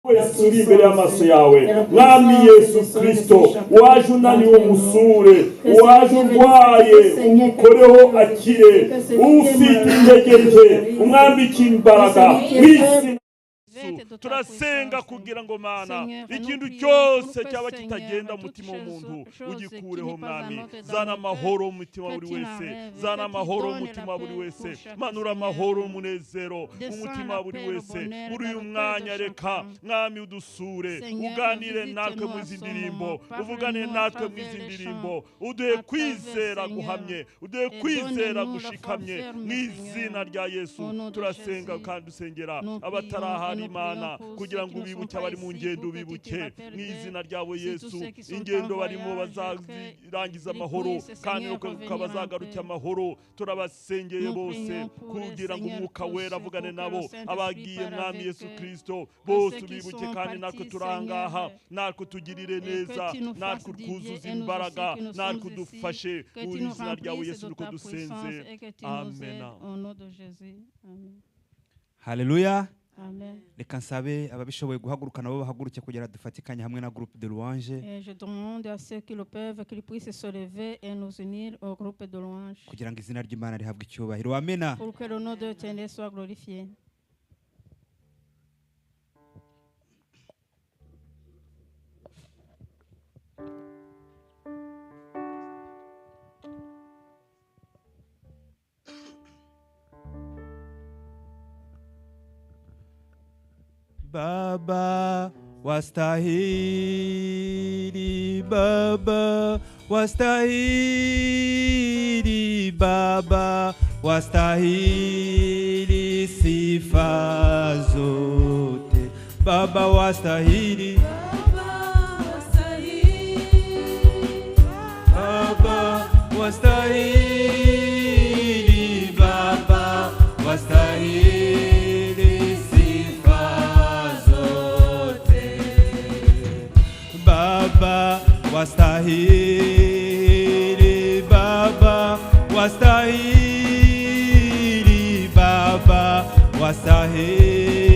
wese uri imbere y'amaso yawe mwami Yesu Kristo waje unaniwe umusure waje urwaye umukoreho akire ufite intege nke umwambika imbaraga w'isi turasenga kugira ngo mana ikintu cyose cyaba kitagenda umutima w'umuntu ugikureho mwami zana amahoro mu mutima buri wese zana amahoro mu mutima buri wese manura amahoro umunezero mu mutima buri wese muri uyu mwanya reka mwami udusure uganire natwe mu izi ndirimbo uvugane natwe mu izi ndirimbo uduhe kwizera guhamye uduhe kwizera gushikamye mu izina rya Yesu turasenga kandi dusengera abatarahari Imana kugira ngo ubibuke abari mu ngendo ubibuke mu izina ryawe Yesu ingendo barimo bazarangiza amahoro kandi ukabazagaruka amahoro turabasengeye bose kugira ngo umwuka wera avugane nabo abagiye mwami Yesu Kristo bose ubibuke kandi natwe turangaha natwe tugirire neza natwe twuzuza imbaraga natwe dufashe mu izina ryawe Yesu nuko dusenze amen. Haleluya. Amen. Reka nsabe ababishoboye guhaguruka nabo bahaguruke kugira dufatikanye hamwe na groupe de louange. Je demande à ceux qui le peuvent qu'ils puissent se lever et nous unir au groupe de louange. Kugira ngo izina ry'Imana rihabwe icyubahiro. Amen. Pour que le nom de Dieu soit glorifié. Baba wastahili, Baba wastahili, Baba wastahili sifa zote, Baba wastahili, Baba wastahili, Baba wastahili wastahili, Baba wastahili, Baba wastahili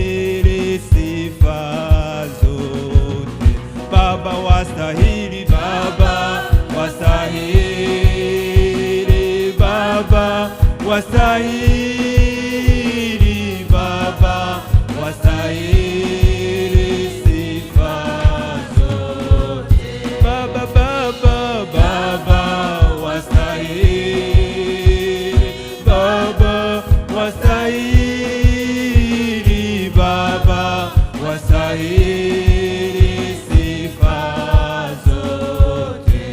sifa zote, Baba wastahili, Baba wastahili, Baba wastahili, Baba wastahili sifa wastahili, Baba wastahili sifa zote,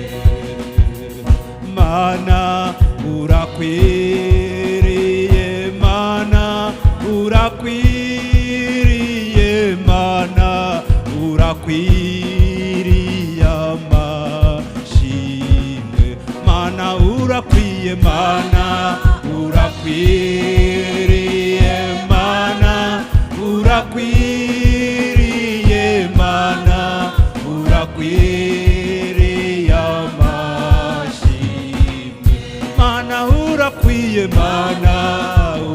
mana urakwiriye, mana urakwiriye, mana urakwiriye amashimwe, mana urakwiye, mana urakwiriye, mana urakwiriye, mana urakwiriye amashimwe, mana urakwiye, mana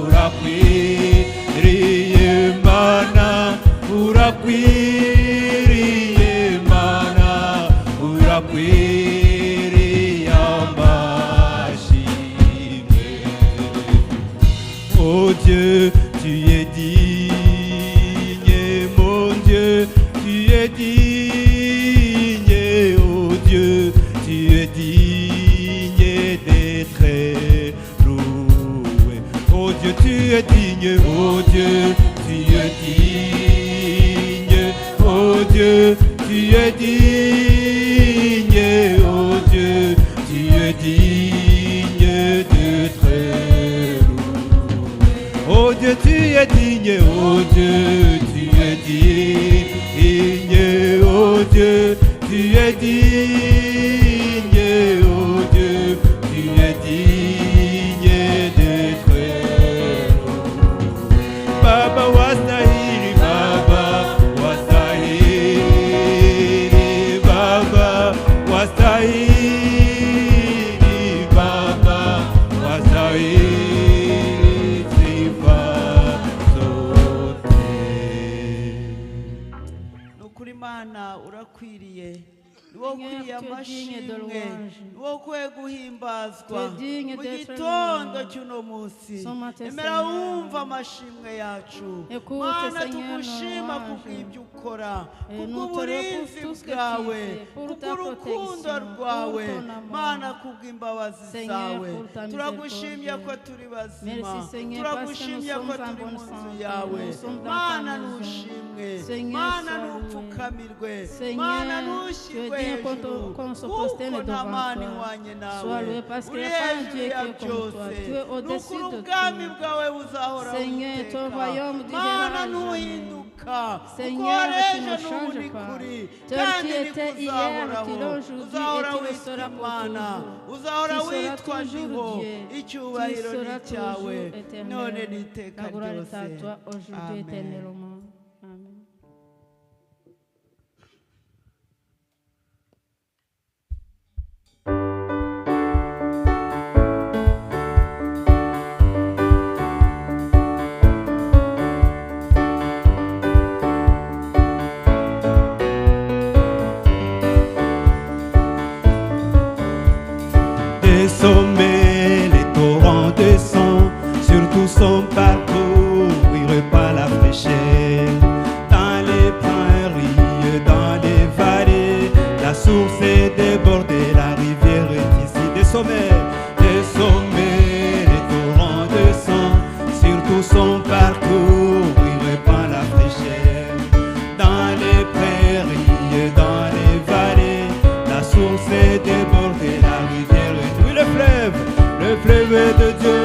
urakwiriye, mana urakwiriye, mana urakwiriye amashimwe. Oh Dieu, tu es digne, mon Dieu, tu es digne, oh Dieu, tu es digne d'être loué. Oh Dieu, tu es digne, oh Dieu, tu es digne, oh Dieu, tu es digne, oh Dieu, tu es digne d'être loué. Oh Dieu, tu es digne, oh Dieu, tu es digne, oh Dieu, tu es digne, oh Dieu, tu es digne d'être loué. Baba wastahili, Baba wastahili, Baba wastahili, Baba wastahili sifa zote. Mana urakwiriye niwo ukwiye amashimwe niwo ukwiye guhimbazwa mu gitondo cy'uno munsi emera wumva amashimwe yacu Mana tugushima kubw'ibyo ukora kubw'uburinzi bwawe kubw'urukundo rwawe Mana kubw'imbabazi zawe turagushimye ko turi bazima turagushimye ko turi mu nzu yawe Mana nushimwe Mana nupfukamirwe Mana nushyirwe kuko nta mana ihwanye nawe uri hejuru ya byose n'ukuri ubwami bwawe buzahora buteka Mana ntuhinduka kuko wareje n'ubu ni kuri kandi nikuzahoraho uzahora witwa Imana uzahora witwa ndiho icyubahiro ni cyawe none n'iteka ryose amen. Des sommets, les torrents descendent sur tout son parcours, il repart la fraîcheur. Dans les prairies, dans les vallées, la source est débordée, la rivière est ici. Des sommets, les torrents descendent sur tout son parcours, il repart la fraîcheur. Dans les prairies, dans les vallées, la source est débordée, la rivière est ici. Le fleuve de Dieu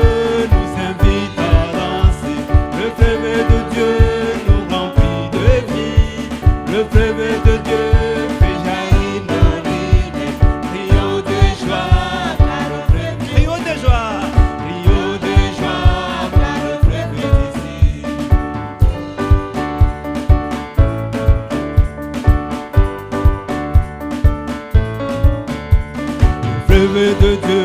nous invite à danser. Le fleuve de Dieu nous remplit de vie. Le fleuve de Dieu fait jaillir nos rives. Crions de joie par le fleuve. Crions de joie par le fleuve d'ici. Le fleuve de Dieu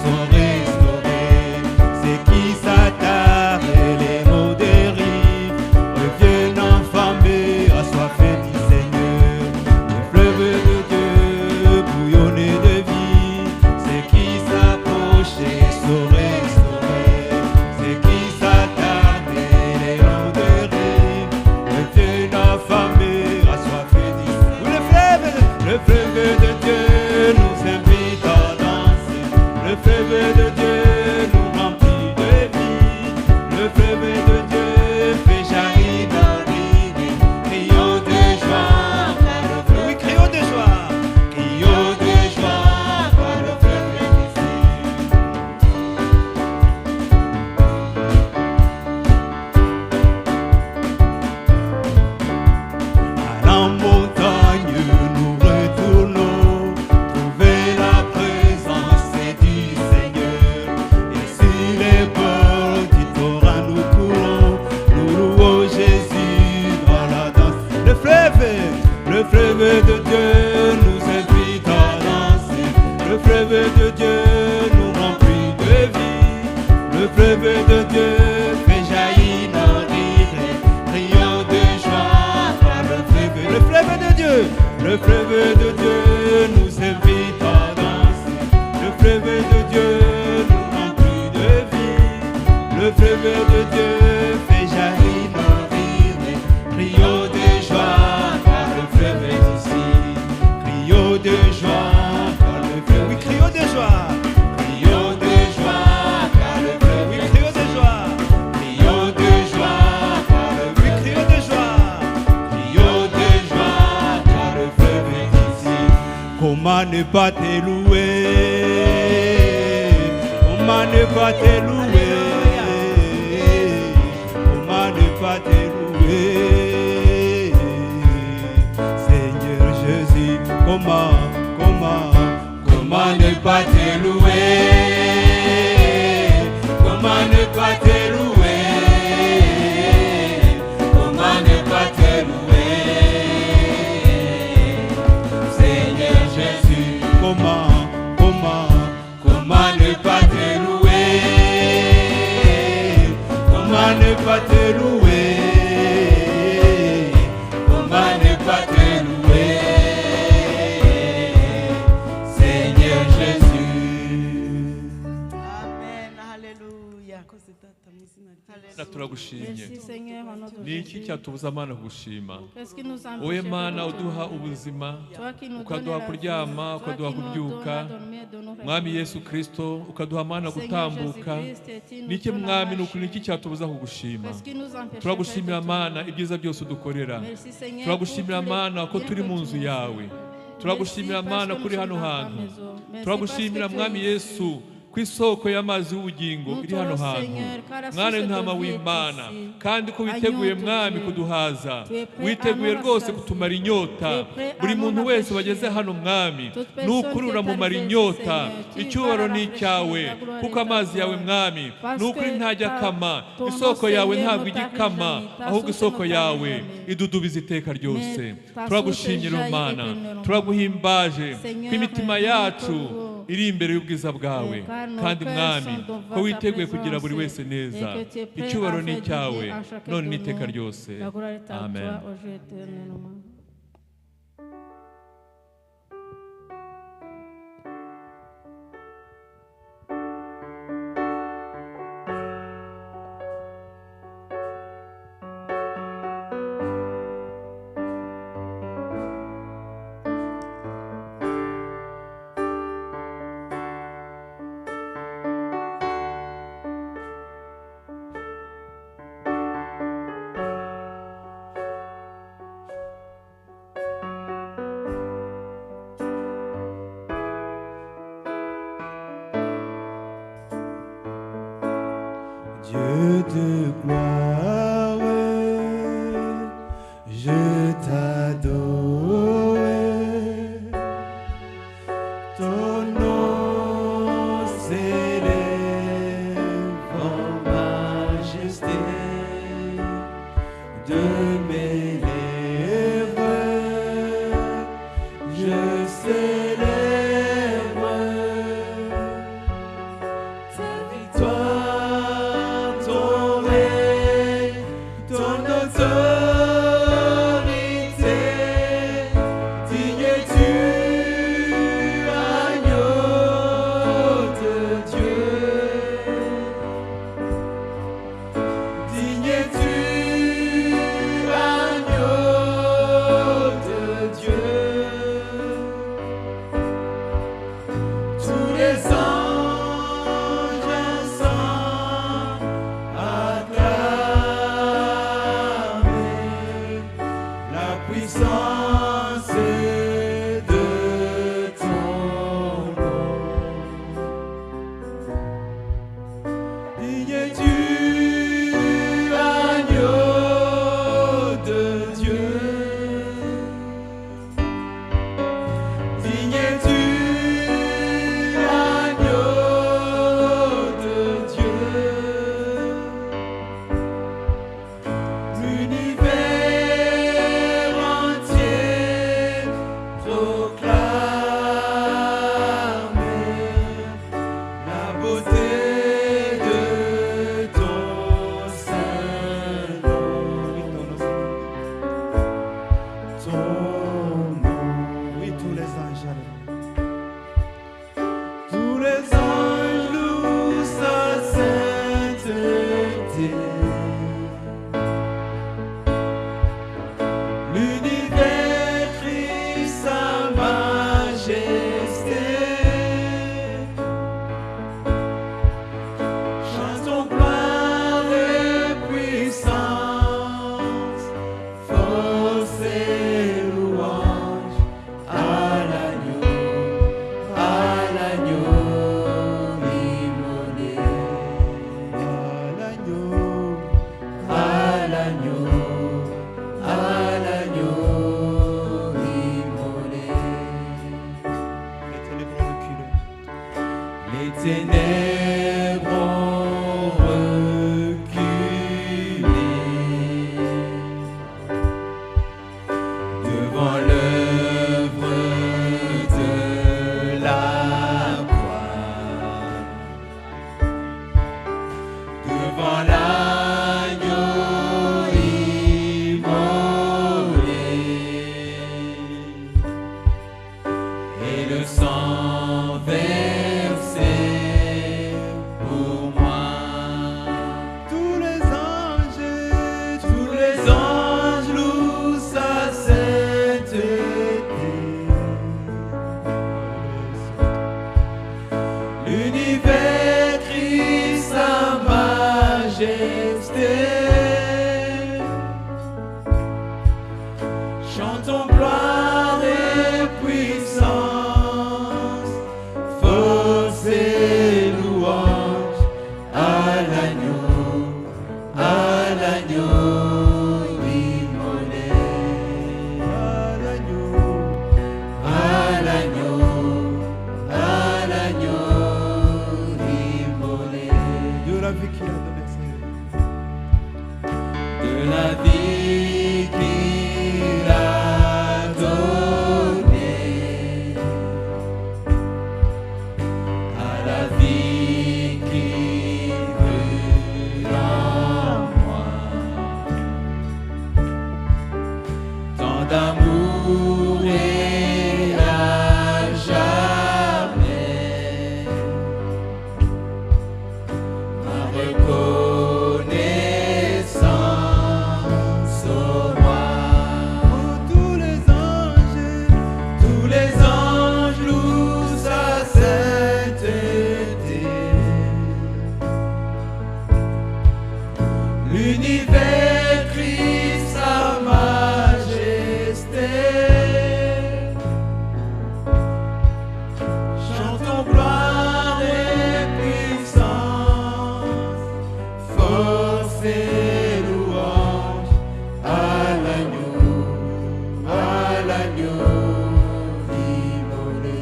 sont restaurés, ceux qui s'attardent et les mots dérivent reviennent enflammés, assoiffés du Seigneur. Le fleuve de Dieu bouillonnait de vie, ceux qui s'approchaient sont restaurés, ceux qui s'attardent et les mots dérivent reviennent enflammés, assoiffés du Seigneur. Le fleuve de Dieu nous invite à danser. Le fleuve de Dieu nous remplit de vie. Le fleuve de Dieu fait jaillir nos rives. Crions de joie par le fleuve. Oui, crions de joie. Crions de joie par le fleuve d'ici. À la montagne, nous retournons trouver la présence du Seigneur. Et sur les bords du torrent nous courons, nous louons Jésus dans la danse. Le fleuve de Dieu nous invite à danser. Le fleuve de Dieu nous remplit de vie. Le fleuve de Dieu fait jaillir nos rives. Crions de joie par le fleuve. Le fleuve de Dieu nous invite à danser. Le fleuve de Dieu nous remplit de vie. Le fleuve de Dieu fait jaillir nos rives. Crions de joie par le fleuve d'ici. Crions de joie par le fleuve. Oui, crions de joie. Crions de joie par le fleuve. Oui, crions de joie. Crions de joie par le fleuve. Oui, crions de joie. Crions de joie par le fleuve d'ici. Comment ne pas te louer? Comment ne pas te louer? Comment ne pas te louer? Seigneur Jésus, comment ne pas te louer? Comment ne pas te louer? Comment ne pas te louer? Seigneur Jésus, comment ne pas te louer? Comment ne ne pas te louer? Comment ne pas te louer, Seigneur Jésus? Amen. Haleluya. turagushimye. Merci Seigneur en notre Ni iki Jésus. cyatubuza Mana kugushima? Qu'est-ce qui nous empêche Wowe de Mana te uduha louer? ubuzima, Toi qui nous ukaduha donnes la kuryama, vie, toi ukaduha qui nous kubyuka, donnes à dormir de nos Mwami rêves. Yesu Kristo, ukaduha Mana Seigneur gutambuka. Jésus-Christ, tu nous Niki donnes à Mwami marcher. nukuri niki cyatubuza kugushima? Qu'est-ce qui nous empêche Turagushimira de te Mana louer? ibyiza byose udukorera. Merci Seigneur Turagushimira pour tous les Mana ko biens turi que mu tu nzu nous yawe. fais. Turagushimira Merci Mana parce que kuri nous hano sommes dans ta hantu. maison. Merci Turagushimira parce que tu Mwami es Yesu ici. ku isoko y'amazi y'ubugingo Nous iri hano t'adorons, hantu. Seigneur, car la Mwana source de ntama vie est w'Imana ici. kandi ko witeguye Agneau de Mwami Dieu. kuduhaza, Tu es prêt witeguye à nous rwose rassasier. kutumara inyota. Tu es prêt à Buri nous muntu wese rafraîchir. wageze hano Mwami Toute personne nukuri qui est uramumara arrivée, inyota. Seigneur, tu Icyubahiro vas ni la icyawe rafraîchir, la gloire kuko est à amazi toi. yawe Mwami Parce nukuri que ntajya ta- akama. ton Isoko nom, yawe Seigneur, ntabwo ne igikama t'arrive jamais. ahubwo Ta isoko source ne yawe t'arrive jamais. idudubiza iteka ryose. Mais ta Turagushimira source Mana, jaillit éternellement. turaguhimbaje Seigneur, ko imitima nous yacu t'adorons. iri imbere y'ubwiza bwawe Car nos kandi cœurs Mwami sont devant ko witeguye ta kugira buri présence wese neza. et que tu es prêt Icyubahiro à ni faire du icyawe bien à chacun none de n'iteka nous. ryose. La gloire est à Amen. toi, au Dieu éternellement. Dieu de gloire, je t'adore. Ton nom s'élève en majesté de mes lèvres. Je célèbre ta victoire, ton règne, ton autorité. Digne es-tu, agneau de Dieu. Digne es-tu, agneau de Dieu. Tous les anges ensemble acclament la puissance de ton nom. Digne es-tu, agneau de Dieu. Digne es-tu, agneau de Dieu. L'univers entier proclame la beauté de majesté. Chantons gloire et puissance, force et louange à l'agneau immolé. À l'agneau immolé. De la vie qu'il a donnée, Seigneur. De la vie qu'il a donnée à la vie qui brûle en moi. Tant d'amour et à jamais ma reconnaissance au roi. Tous les anges louent sa sainteté. L'univers crie sa majesté. Chantons gloire et puissance, force et louange à l'agneau immolé. À l'agneau immolé.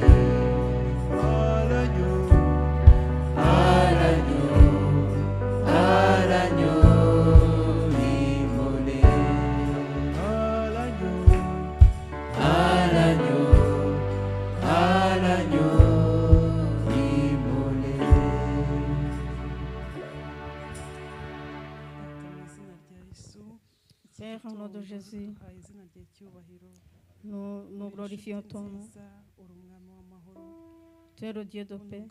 À l'agneau immolé. Père, au nom de Jésus, nous glorifions ton nom. Tu es le Dieu de paix.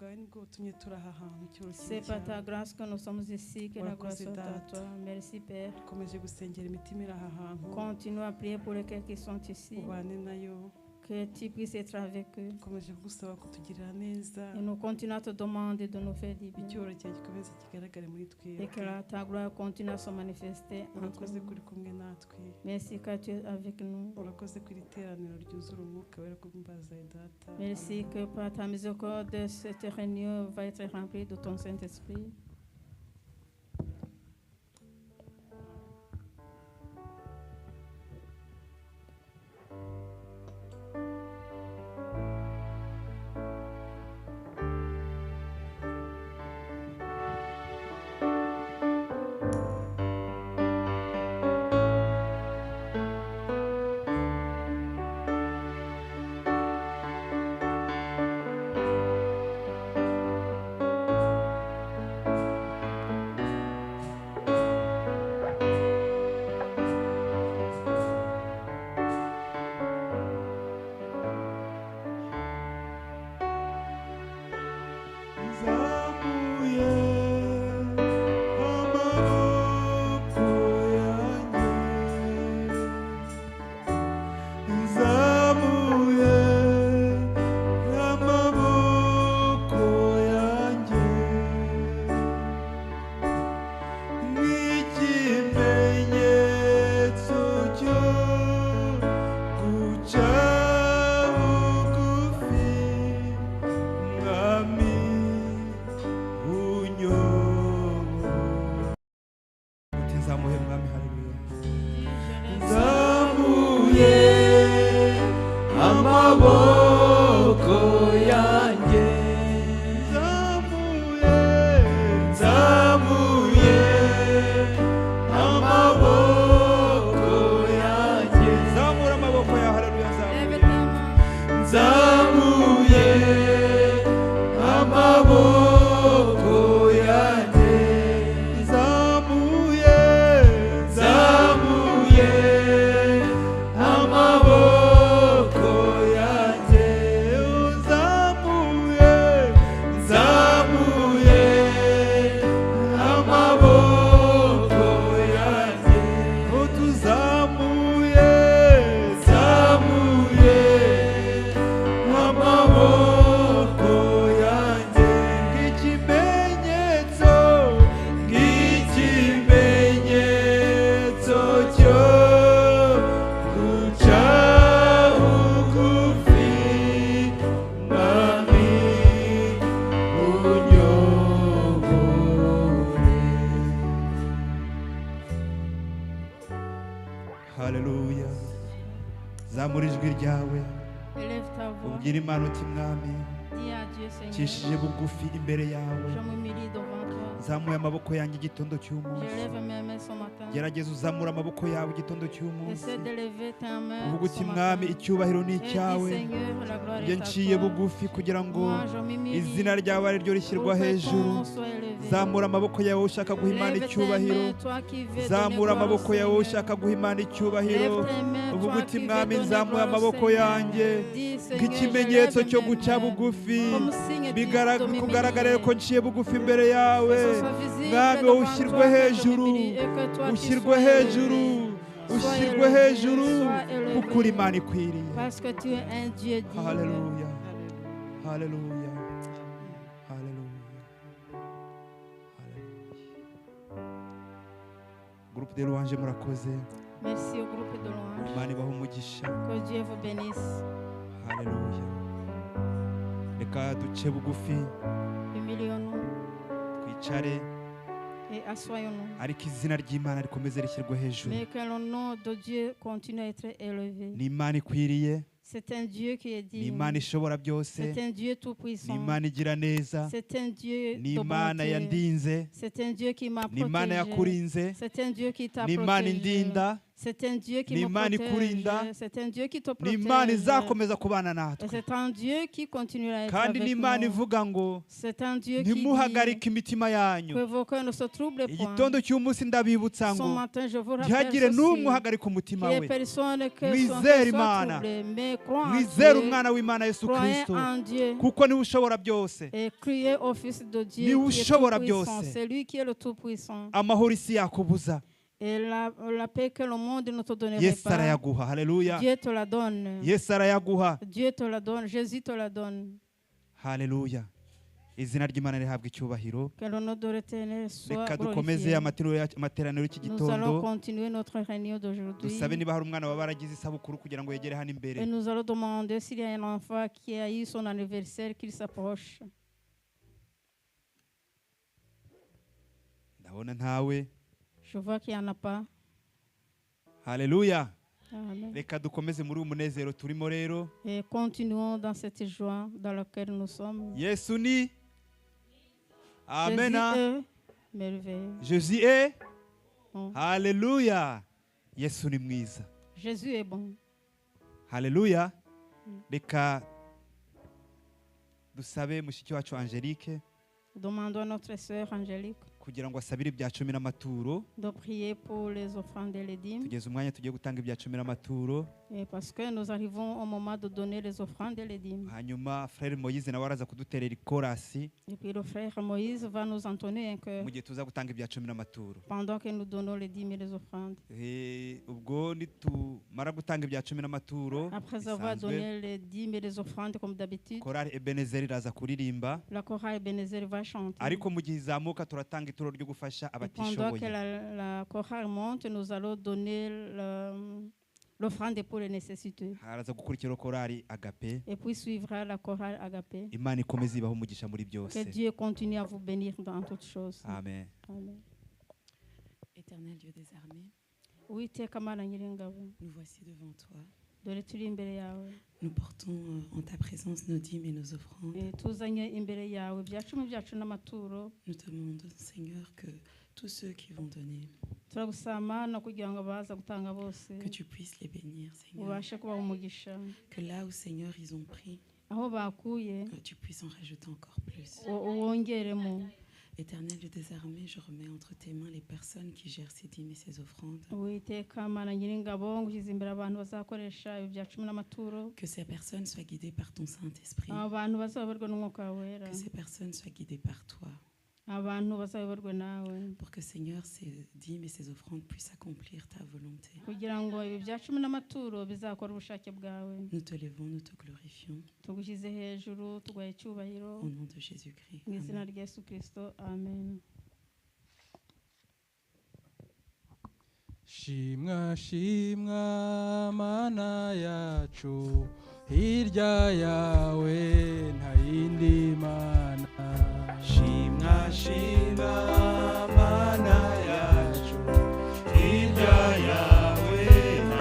C'est par ta grâce que nous sommes ici, que la grâce soit à toi. Merci Père. Continue à prier pour les cœurs qui sont ici. Que tu puisses être avec eux. Et nous continuons à te demander de nous faire du bien. Et que ta gloire continue à se manifester entre nous. Merci car tu es avec nous. Merci que par ta miséricorde, cette réunion va être remplie de ton Saint-Esprit. haleluya. Zamura ijwi ryawe Élève ta voix. ubwira Imana uti mwami Dis à Dieu, Seigneur. cishije bugufi imbere yawe, Je m'humilie devant toi. zamuye amaboko yanjye igitondo cy'umunsi. Je lève mes mains ce matin. Gerageza uzamura amaboko yawe igitondo cy'umunsi, Essaie de lever ta main uvuga ce uti matin. mwami icyubahiro ni Et dis, icyawe. Seigneur, la gloire Njye est à nciye toi. bugufi kugira ngo Moi, je m'humilie. izina ryawe ari ryo rishyirwa Pour que hejuru. ton nom soit élevé. Zamura amaboko yawe ushaka guha Imana Lève tes icyubahiro. mains, toi qui veux Zamura donner gloire au amaboko yawe Seigneur. ushaka guha Imana icyubahiro. Lève tes mains, Uvuga toi uti qui mwami veux nzamuye donner gloire au amaboko Seigneur. yanjye Dis, Seigneur, nk'ikimenyetso je lève cyo mes guca mains. bugufi, Comme signe de m'humilier. kugaragare ko nciye bugufi imbere yawe. Que ce soit visible Mwami devant wowe ushyirwe toi, que je hejuru, m'humilie, et que toi tu ushyirwe sois hejuru, élevé. Sois ushyirwe élevé, hejuru, sois élevé. kuko uri Imana ikwiriye. Parce que tu es un Dieu digne. Haleluya, haleluya, haleluya, haleluya. Groupe de louange murakoze, Merci au groupe de louanges. Imana ibahe umugisha. Que Dieu vous bénisse. Haleluya. Reka duce bugufi Humilions-nous twicare, et assoyons-nous. ariko izina ry'Imana rikomeze rishyirwe hejuru. Mais que le nom de Dieu continue à être élevé. Ni Imana ikwiriye, C'est un Dieu qui est ni digne. Imana ishobora byose, C'est un Dieu ni tout-puissant. Imana igira neza, C'est un Dieu ni de Imana bonté. yandinze, C'est un Dieu qui m'a ni Imana protégé. yakurinze, C'est un Dieu qui t'a ni Imana protégé. indinda, C'est un Dieu qui ni me Imana protège. ikurinda, C'est un Dieu qui te ni Imana protège. izakomeza kubana Et natwe. c'est un Dieu qui continuera à être Kandi avec ni Imana nous. ivuga ngo C'est un Dieu qui dit ntimuhagarike imitima yanyu. que vos cœurs ne se troublent point. Igitondo cy'umunsi ndabibutsa Ce ngo matin, je vous rappelle ntihagire n'umwe ceci. uhagarika umutima Il y a we. personne que son Mwizere cœur soit Imana. troublé, mais crois en Mwizere Dieu, umwana w'Imana Yesu croyez Kristo, en Dieu kuko niwe ushobora byose. et criez au Fils de Dieu Niwe qui est ushobora tout-puissant. byose. C'est lui qui est le tout-puissant. Amahoro isi yakubuza, Et la paix que le monde ne te donnerait Yesu pas, arayaguha. Haleluya, Dieu te la donne. Yesu arayaguha. Dieu te la donne. Jésus te la donne. Haleluya, izina ry'Imana rihabwa icyubahiro. Que le nom de l'Éternel soit Reka dukomeze glorifié. amateraniro y'iki Nous allons gitondo. continuer notre réunion d'aujourd'hui. Dusabe niba hari umwana waba waragize isabukuru kugira ngo yegere hano Et imbere. nous allons demander s'il y a un enfant qui a eu son anniversaire, qu'il s'approche. Ndabona ntawe. Je vois qu'il n'y en a pas. Haleluya. Amen. Reka dukomeze muri uyu munezero turimo rero. Et continuons dans cette joie dans laquelle nous sommes. Yesu ni Amena. Jésus est merveilleux. Jésus est. Bon. Haleluya. Yesu ni mwiza. Jésus est bon. Haleluya. Reka dusabe mushiki wacu Angelique Demandons à notre sœur Angélique kugira ngo asabire ibya cumi n'amaturo. de prier pour les offrandes et les dîmes. Tugeze umwanya tugiye gutanga ibya cumi n'amaturo. Et parce que nous arrivons au moment de donner les offrandes et les dîmes. Hanyuma frere Moise nawe araza kuduterera ikorasi Et puis le frère Moïse va nous entonner un chœur mu gihe tuza gutanga ibya cumi n'amaturo. pendant que nous donnons les dîmes et les offrandes. Ubwo nitumara gutanga ibya cumi n'amaturo, Après avoir bisanzwe, donné les dîmes et les offrandes comme d'habitude, korali Ebenezer iraza kuririmba. la chorale Ebenezer va chanter. Ariko mu gihe izamuka turatanga ituro ryo gufasha Et pendant que abatishoboye. la chorale monte, nous allons donner l'offrande pour les nécessiteux. Haraza gukurikira korali Agape. Et puis suivra la chorale Agapé. Imana ikomeze ibaho umugisha muri Que byose. Dieu continue à vous bénir dans toutes choses. Amen. Amen. Éternel Dieu des armées, Uwiteka Mana Nyiringabo, nous voici devant toi. dore turi imbere yawe. Nous portons en ta présence nos dîmes et nos offrandes. Tuzanye imbere yawe ibyacumi byacu n'amaturo. Nous te demandons, Seigneur, que tous ceux qui vont donner, Turagusaba Mana kugira ngo abaza gutanga bose que tu puisses les bénir, Seigneur. ubashe kubaha umugisha. Que là où, Seigneur, ils ont pris, Aho bakuye tu puisses en rajouter encore plus. wongeremo. Éternel Dieu des armées, je remets entre tes mains les personnes qui gèrent ces dîmes et ces offrandes. Uwiteka Mana Nyiringabo, ngushyize imbere abantu bazakoresha ibi byacumi n'amaturo. Que ces personnes soient guidées par ton Saint-Esprit. Abantu bazayoborwe n'umwuka wera. Que ces personnes soient guidées par toi. Abantu bazayoborwe nawe. Pour que, Seigneur, ces dîmes et ces offrandes puissent accomplir ta volonté. Kugira ngo ibi byacumi n'amaturo bizakora ubushake bwawe. Nous te levons, nous te glorifions. Tugushyize hejuru tuguhaye icyubahiro Au nom de Jésus-Christ. mu izina Amen. rya Yesu Kristo. Amen. Shimwa shimwa mana yacu, hirya yawe nta yindi mana. Shimwa shimwa mana yacu, hirya yawe nta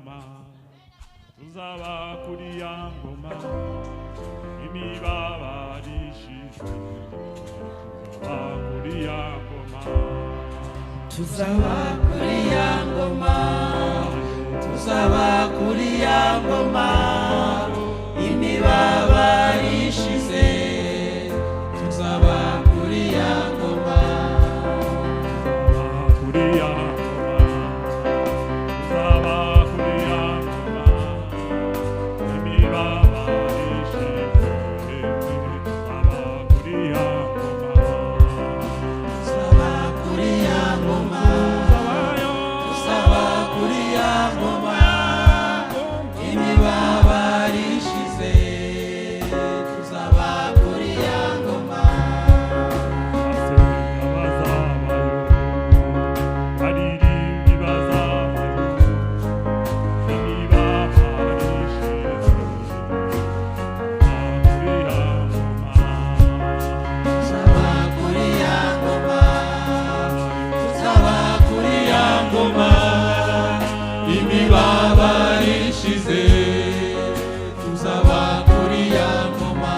ngoma tuzaba kuri ya ngoma imibabarishijwe tuzaba kuri ya ngoma tuzaba kuri ya ngoma tuzaba kuri ya ngoma imibabarishize tuzaba kuri ya ngoma kuri ya ngoma tuzaba kuri ya ngoma imibabarishijwe tuzaba kuri ya ngoma tuzaba kuri ya ngoma tuzaba kuri ya ngoma imibabarishize tuzaba kuri ya ngoma tuzaba kuri ya ngoma tuzaba kuri ya ngoma imibabarishize tuzaba kuri ya ngoma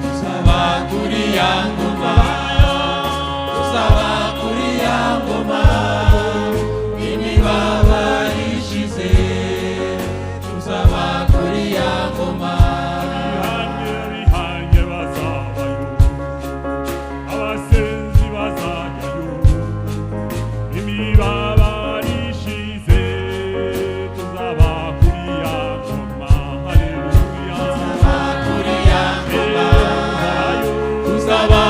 tuzaba kuri ya ngoma tuzaba kuri ya ngoma imibabarishize tuzaba kuri ya ngoma tuzaba kuri ya ngoma tuzaba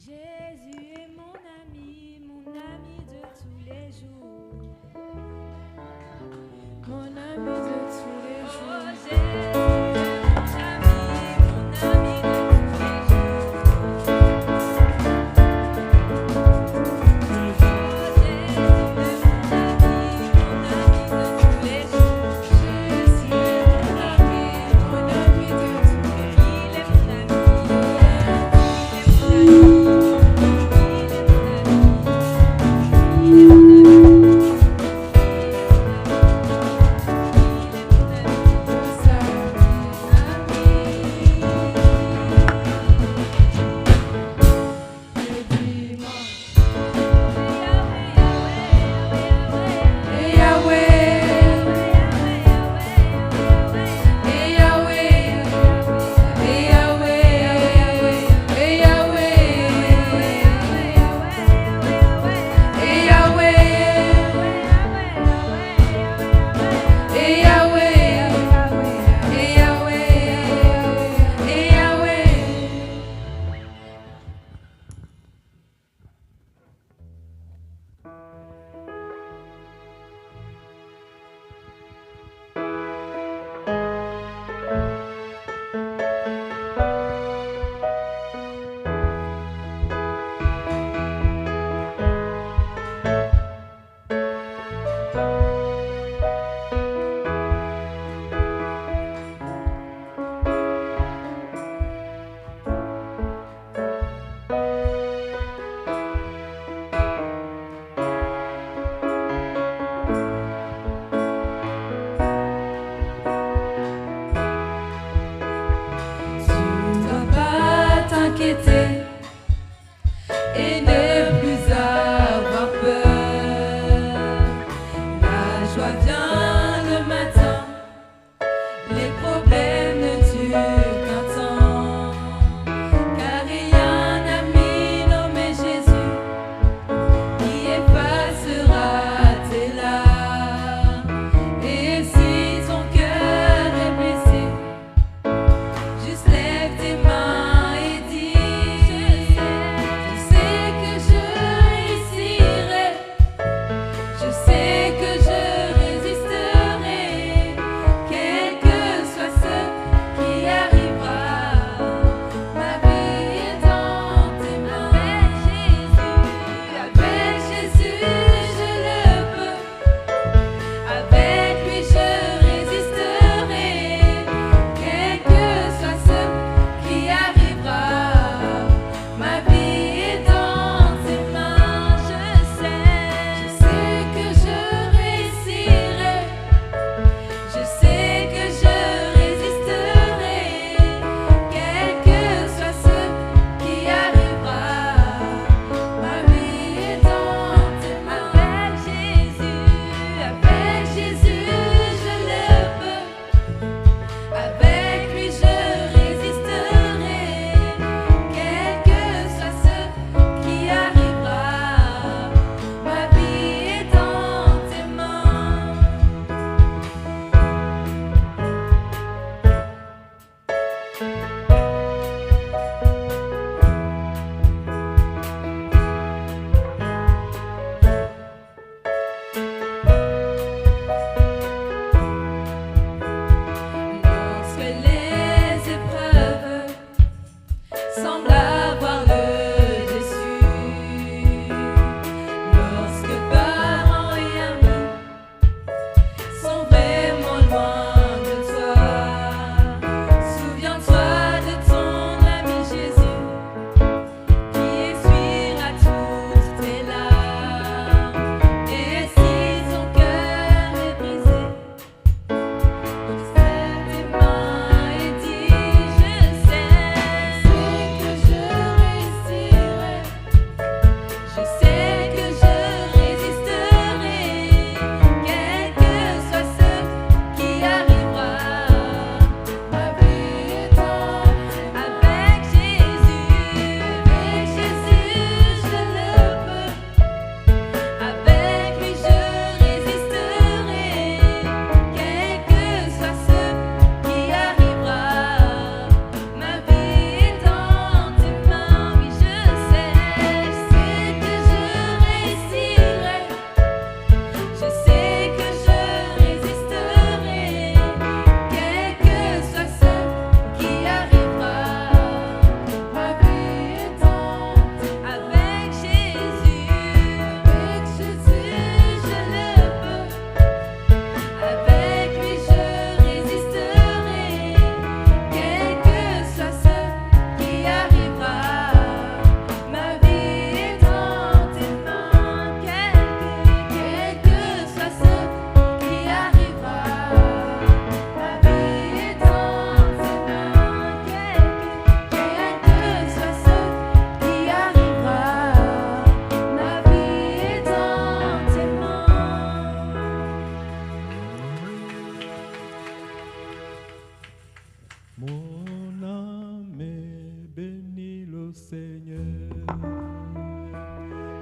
Jésus est mon ami de tous les jours. Mon ami de tous les jours. Oh, Jésus est mon ami de tous les jours. Oh, Jésus est mon ami de tous les jours. Jésus est mon ami de tous les jours. Il est mon ami. Il est mon ami.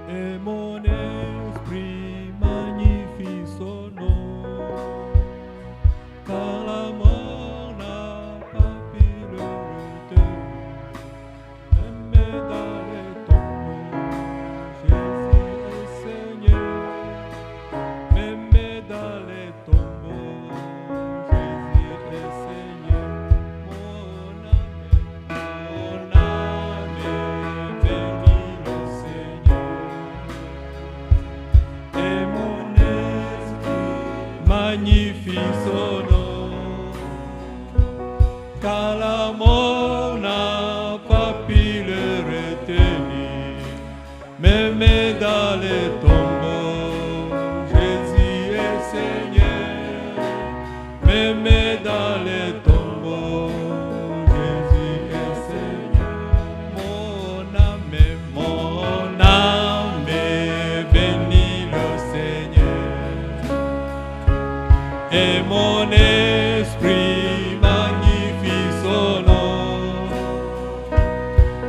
Et mon esprit magnifie son nom, car la mort n'a pas pu le retenir. Même dans les tombeaux, Jésus est Seigneur. Même dans les tombeaux, Jésus est Seigneur. Mon âme bénit le Seigneur. Et mon esprit magnifie son nom, car la mort n'a pas pu le retenir. Même dans les tombeaux, Jésus est Seigneur. Même dans les tombeaux, Jésus est Seigneur. Mon âme bénit le Seigneur. Et mon esprit magnifie son nom,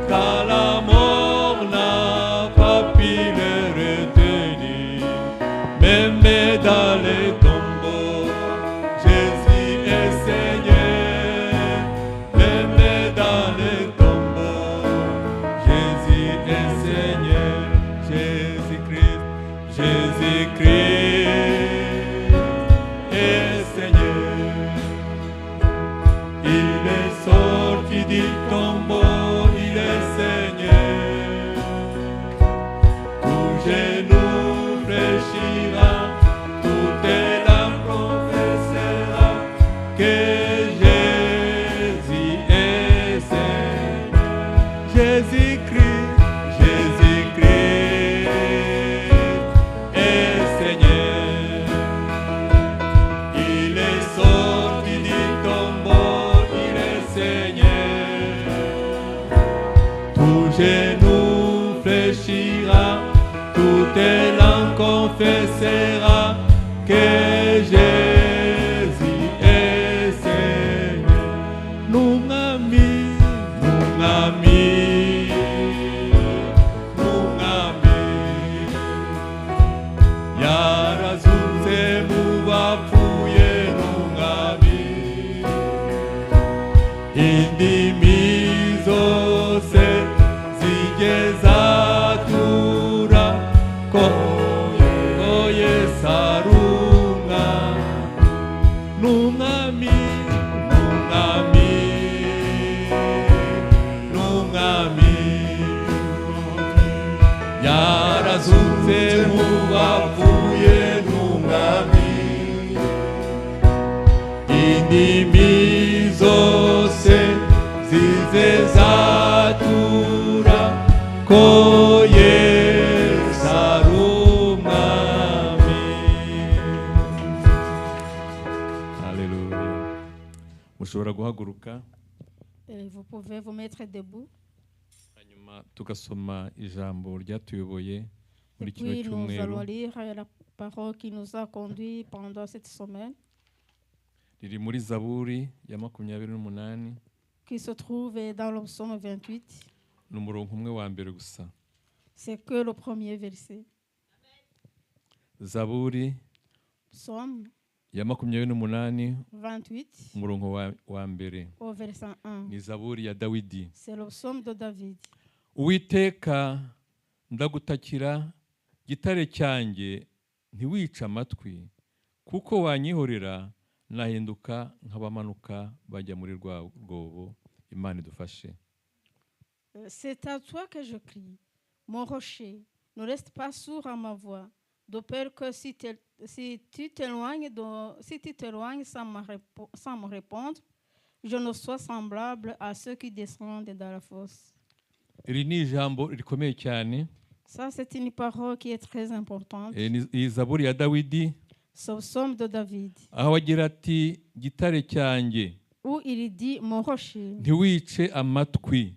car la mort n'a pas pu le retenir. Même dans les tombeaux, Jésus est Seigneur. Même dans les tombeaux, Jésus est Seigneur. Jésus-Christ est Seigneur. Il est sorti du tombeau, il est Seigneur. Tout genou fléchira, toute langue confessera que Jésus est Seigneur. Jésus-Christ est Seigneur. Il est sorti du tombeau, il est Seigneur. Tout genou fléchira, toute langue confessera que Jésus est Seigneur. Nous amis, yarazutse mu bapfuye n'umwami. Indimi zose zigeza tura ko Yesu ari umwami. N'umwami yarazutse mu bapfuye n'umwami. Indimi zose zizezatura ko Yesu ari umwami. Haleluya. Mushobora guhaguruka Vous pouvez vous mettre debout. hanyuma tugasoma ijambo ryatuyoboye Et muri kino puis nous allons cyumweru. lire la parole qui nous a conduits pendant cette semaine, Riri muri Zaburi ya 28 qui se trouve dans le psaume 28. n'umurongo umwe wa mbere gusa. C'est que le premier verset. Zaburi Psaume ya 28 28 umurongo wa mbere. au verset 1. Ni Zaburi ya Dawidi. C'est le psaume de David. Uwiteka ndagutakira gitare cyanjye ntiwica amatwi, kuko wanyihorera nahinduka nk'abamanuka bajya muri rwa rwobo. Imana idufashe. C'est à toi que je crie, mon rocher, ne reste pas sourd à ma voix, de peur que si tu t'éloignes sans me répondre, je ne sois semblable à ceux qui descendent dans la fosse. Iri ni ijambo rikomeye cyane. Ça, c'est une parole qui est très importante. Iyi Zaburi ya Dawidi C'est le psaume de David, aho agira ati gitare cyanjye où il dit, mon rocher, ntiwice amatwi,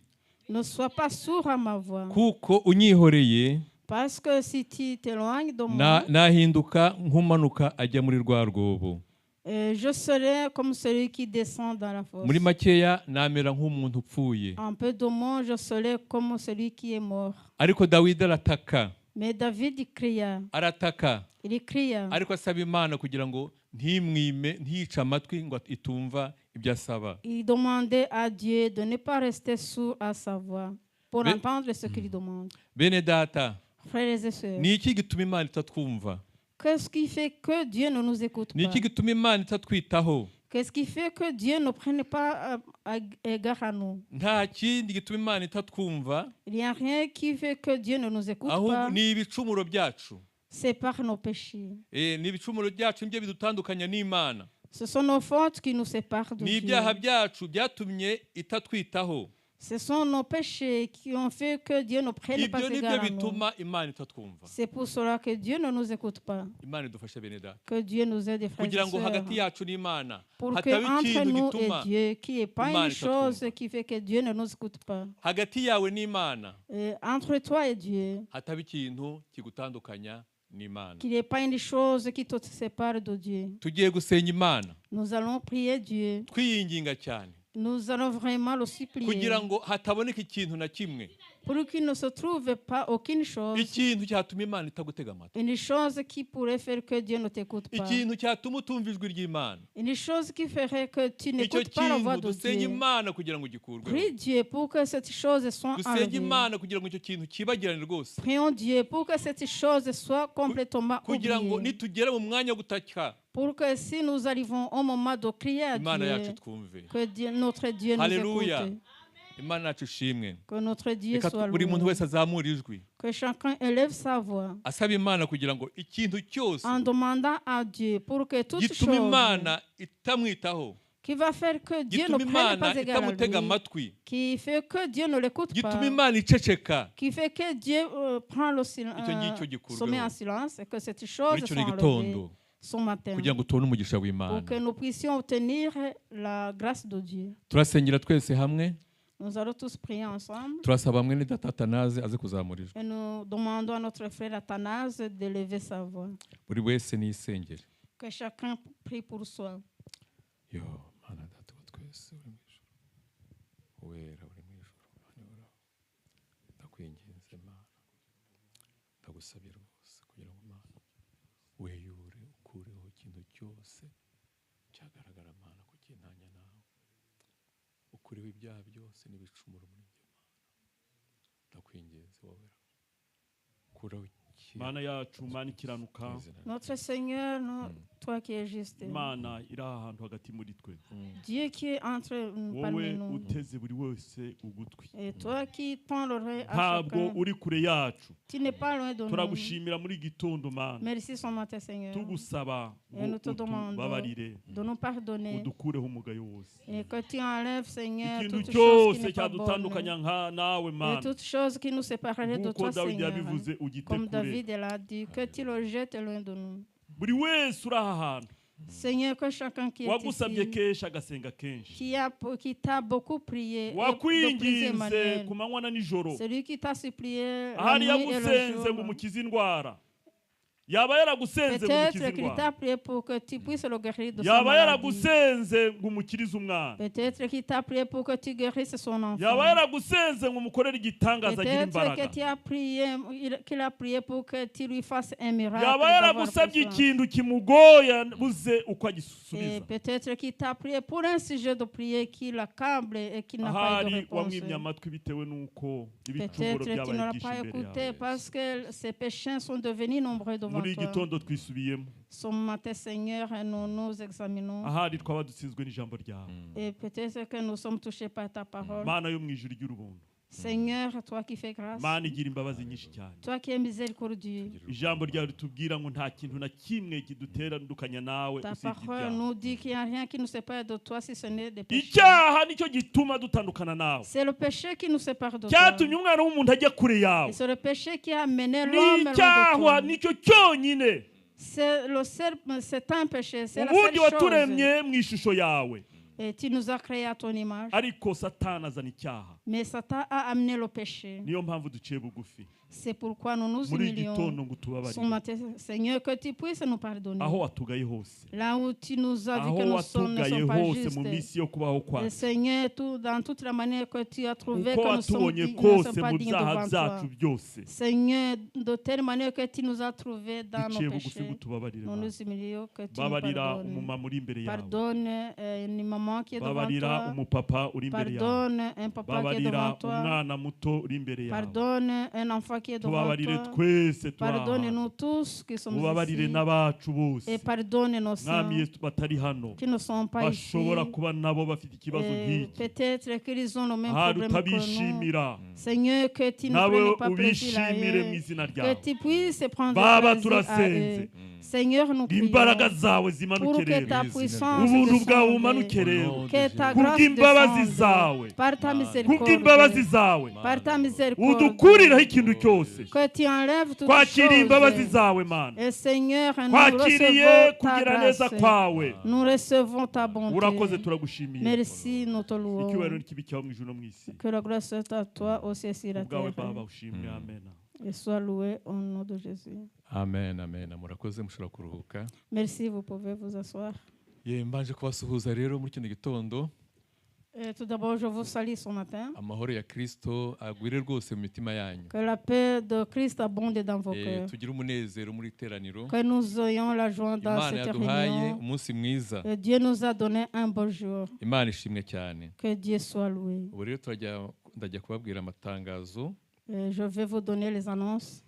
ne sois pas sourd à ma voix, kuko unyihoreye parce que si tu t'éloignes de moi, nahinduka nk'umanuka ajya muri rwa rwobo. Je serai comme celui qui descend dans la fosse. muri makeya namera nk'umuntu upfuye. En peu de mots, je serai comme celui qui est mort. Ariko Dawidi arataka, Mais David cria, arataka, il cria, ariko asaba Imana kugira ngo ntimwime, ntiyice amatwi ngo itumva ibyo asaba. il demandait à Dieu de ne pas rester sourd à sa voix pour Mais- entendre ce qu'il demande. Bene data, Frères et sœurs, ni iki gituma Imana itatwumva? qu'est-ce qui fait que Dieu ne nous écoute Ni pas? iki gituma Imana itatwitaho? Qu'est-ce qui fait que Dieu ne prenne pas égard à nous? Nta kindi gituma Imana itatwumva, Il n'y a rien qui fait que Dieu ne nous écoute ahubwo pas. ni ibicumuro byacu. C'est par nos péchés. Ni ibicumuro byacu nibyo bidutandukanya n'Imana. Ce sont nos fautes qui nous séparent de Ni Dieu. ibyaha byacu byatumye itatwitaho. Ce sont nos péchés qui ont fait que Dieu ne prenne pas Ibyo nibyo égard à nous. bituma Imana itatwumva. C'est pour cela que Dieu ne nous écoute pas. Imana idufashe bene data. Que Dieu nous aide, frères Kugira et ngo sœurs. hagati yacu n'Imana Pour que hataba entre ikintu nous gituma et Dieu, qu'il n'y ait pas Imana une chose itatwumva. qui fait que Dieu ne nous écoute pas. Hagati yawe n'Imana Et entre toi et Dieu, hataba ikintu kigutandukanya n'Imana. qu'il n'y ait pas une chose qui te sépare de Dieu. Tugiye gusenga Imana Nous allons prier Dieu. twiyinginga cyane Nous allons vraiment le supplier. kugira ngo hataboneka ikintu na kimwe, Pour qu'il ne se trouve pas aucune chose. ikintu cyatuma Imana itagutega amatwi, Une chose qui pourrait faire que Dieu ne t'écoute pas. ikintu cyatuma utumva ijwi ry'Imana. Une chose qui ferait que tu Icyo n'écoutes pas la voix kintu de dusenga Dieu. Imana kugira ngo gikurweho. Prie Dieu pour que cette chose soit Dusenga enlevée. Imana kugira ngo icyo kintu kibagirane rwose, Prions Dieu pour que cette chose soit complètement kugira ngo oubliée. nitugera mu mwanya wo gutaka Pour que si nous arrivons au moment de crier à Imana yacu Dieu, twumve. que notre Dieu nous Haleluya. écoute. Imana yacu ishimwe. Que notre Dieu Reka soit buri muntu loué. wese azamura ijwi Que chacun élève sa voix asaba Imana kugira ngo ikintu cyose en demandant à Dieu pour que toute gituma chose Imana itamwitaho, qui va faire que Dieu ne gituma prenne Imana pas égard à itamutega lui, amatwi, qui fait que Dieu ne l'écoute gituma pas, Imana iceceka, qui fait que Dieu prend le Icyo ngicyo gikurweho. se met en silence et que cette muri chose icyo soit enlevée gitondo ce matin kugira ngo tubone umugisha pour w'Imana. que nous puissions obtenir la grâce de Dieu. Turasengera twese hamwe, Nous allons tous prier ensemble turasaba mwene data Atanaze aze kuzamura ijwi. et nous demandons à notre frère Athanase d'élever sa voix. Buri wese niyisengere. Que chacun prie pour soi. Yo, Mana data wa twese uri mu ijuru, uwera uri mu ijuru, Mana uhoraho, ndakwinginze Mana, ndagusabye rwose kugira ngo Mana weyure ukureho ikintu cyose cyagaragara Mana ko kintanya nawe, ukureho ibyaha byose n'ibicumuro muri njye Mana, ndakwinginze wowe kuraho Mana yacu, Mana ikiranuka, Notre Seigneur, toi qui es juste, Imana iri aha hantu hagati muri twe, Dieu qui est entre parmi wowe nous, uteze buri wese ugutwi, et toi qui tends l'oreille à ntabwo chacun, uri kure yacu. tu n'es pas loin de nous. Turagushimira muri gitondo Mana, Merci son matin, Seigneur, tugusaba et nous te ngo demandons utubabarire, de nous pardonner udukureho umugayo wose, et que tu enlèves, Seigneur, ikintu toute chose qui cyose n'est pas cyadutandukanya bonne nawe et Mana, toute chose qui nous séparerait de nk'uko toi, Dawidi Seigneur. yabivuze ugite Comme kure. David l'a dit, que tu le jettes loin de nous. Buri wese uri aha hantu Seigneur, que chacun qui est wagusabye ici, kenshi agasenga kenshi, qui t'a beaucoup prié, et de plusieurs wakwinginze manières, ku manywa na nijoro, celui qui t'a supplié la ahari nuit et le yagusenze ngo jour, umukize indwara, yaba yaragusenze ngo umukize peut-être qu'il indwara, t'a prié pour que tu puisses le guérir de sa yaba maladie. yaragusenze ngo umukirize umwana, Peut-être qu'il t'a prié pour que tu guérisses son enfant. yaba yaragusenze ngo umukorere igitangaza agira Peut-être imbaraga, que tu as prié, qu'il a prié pour que tu lui fasses un miracle. yaba d'avoir yaragusabye confiance. ikintu kimugoye buze uko Et agisubiza, peut-être qu'il t'a prié pour un sujet de prière qui l'accable et qui n'a pas eu de ahari réponse. wamwimye amatwi bitewe n'uko ibicumuro Peut-être tu byabaye n'auras byinshi pas imbere écouté yawe. parce que ses péchés sont devenus nombreux devant Muri toi. gitondo twisubiyemo, Ce matin, Seigneur, nous nous examinons. ahari twaba dutsinzwe n'ijambo ryawe, Et peut-être que nous sommes touchés par ta parole. Mana yo mu ijuru ry'urubuntu, Seigneur, toi qui fais grâce, Mana igira imbabazi nyinshi cyane, toi qui es miséricordieux, ijambo ryawe ritubwira ngo nta kintu na kimwe kidutandukanya nawe ta usibye parole ibyaha. nous dit qu'il n'y a rien qui nous sépare de toi si ce n'est des péchés. Icyaha nicyo gituma dutandukana nawe, C'est le péché qui nous sépare de toi. cyatumye umwana w'umuntu ajya kure yawe, Et c'est le péché qui a mené l'homme loin de n'icyaha toi. nicyo cyonyine C'est un péché, c'est la seule ubundi chose. waturemye mu ishusho yawe, Et tu nous as créés à ton image. ariko satani azana icyaha. Mais Satan a amené le péché. Niyo mpamvu duciye bugufi. C'est pourquoi nous nous Muri humilions. gitondo ngo tubabarire. Ce matin, Seigneur, que tu puisses nous pardonner. Aho watugaye hose. Là où tu nous as dit que Aho nous sommes, ne watugaye sommes pas hose justes. mu minsi yo kubaho Et kwacu. Seigneur, dans toute la manière que tu as trouvé Uko que nous sommes, watubonye ne kose sommes pas mu dignes byaha devant toi. byacu byose. Seigneur, de telle manière que tu nous as trouvés dans nos Duciye bugufi péchés, ngo tubabarire. nous Mana. nous humilions, que tu nous Babarira pardonnes. umumama uri imbere yawe. Pardonne une maman qui est devant Babarira toi. umupapa uri imbere yawe. Pardonne un papa qui est devant Babarira toi. umwana muto uri imbere yawe. Pardonne un enfant qui est devant Tubabarire toi. twese Pardonne-nous tous qui sommes ubabarire ici. n'abacu bose. Et pardonne nos Mwami saints Yesu batari hano qui ne sont pas ici. bashobora kuba nabo bafite ikibazo nk'iki. Peut-être qu'ils ont le même Hari problème que nous. utabishimira Seigneur, que tu ne nawe prennes pas plaisir à ubishimire mu eux. izina Que ryawe. tu puisses prendre Baba plaisir à turasenze. eux. Seigneur, nous prions Imbaraga zawe pour zimanuke que ta rero. puissance Ubuntu bwawe descende, bumanuke rero. que ta grâce Kubw'imbabazi descende zawe. par ta Kubw'imbabazi miséricorde, zawe. par ta miséricorde, Udukuriraho ikintu cyose. que tu enlèves toutes Twakiriye imbabazi choses. zawe Mana. Et Seigneur, nous Twakiriye recevons ta kugira neza grâce. kwawe. Nous recevons ta bonté. Urakoze turagushimiye. Merci, nous te Icyubahiro louons. n'ikibi cyawe mu ijuru no mu isi. Que la grâce soit à toi aussi sur la Ubwawe terre. Baba ushimwe. Amen. Et sois loué au nom de Jésus. amen amen murakoze mushobora kuruhuka. Merci, vous pouvez vous asseoir. Mbanje kubasuhuza rero muri kino gitondo. Tout d'abord, je vous salue ce matin. Amahoro ya Kristo agwire rwose mu mitima yanyu. Que la paix de Christ abonde dans vos cœurs. Tugire umunezero muri teraniro. Que nous ayons la joie dans Imana cette yaduhaye réunion. umunsi mwiza. Et Dieu nous a donné un beau jour. Imana ishimwe cyane. Que Dieu soit loué. Ubu rero ndajya kubabwira amatangazo. Et je vais vous donner les annonces.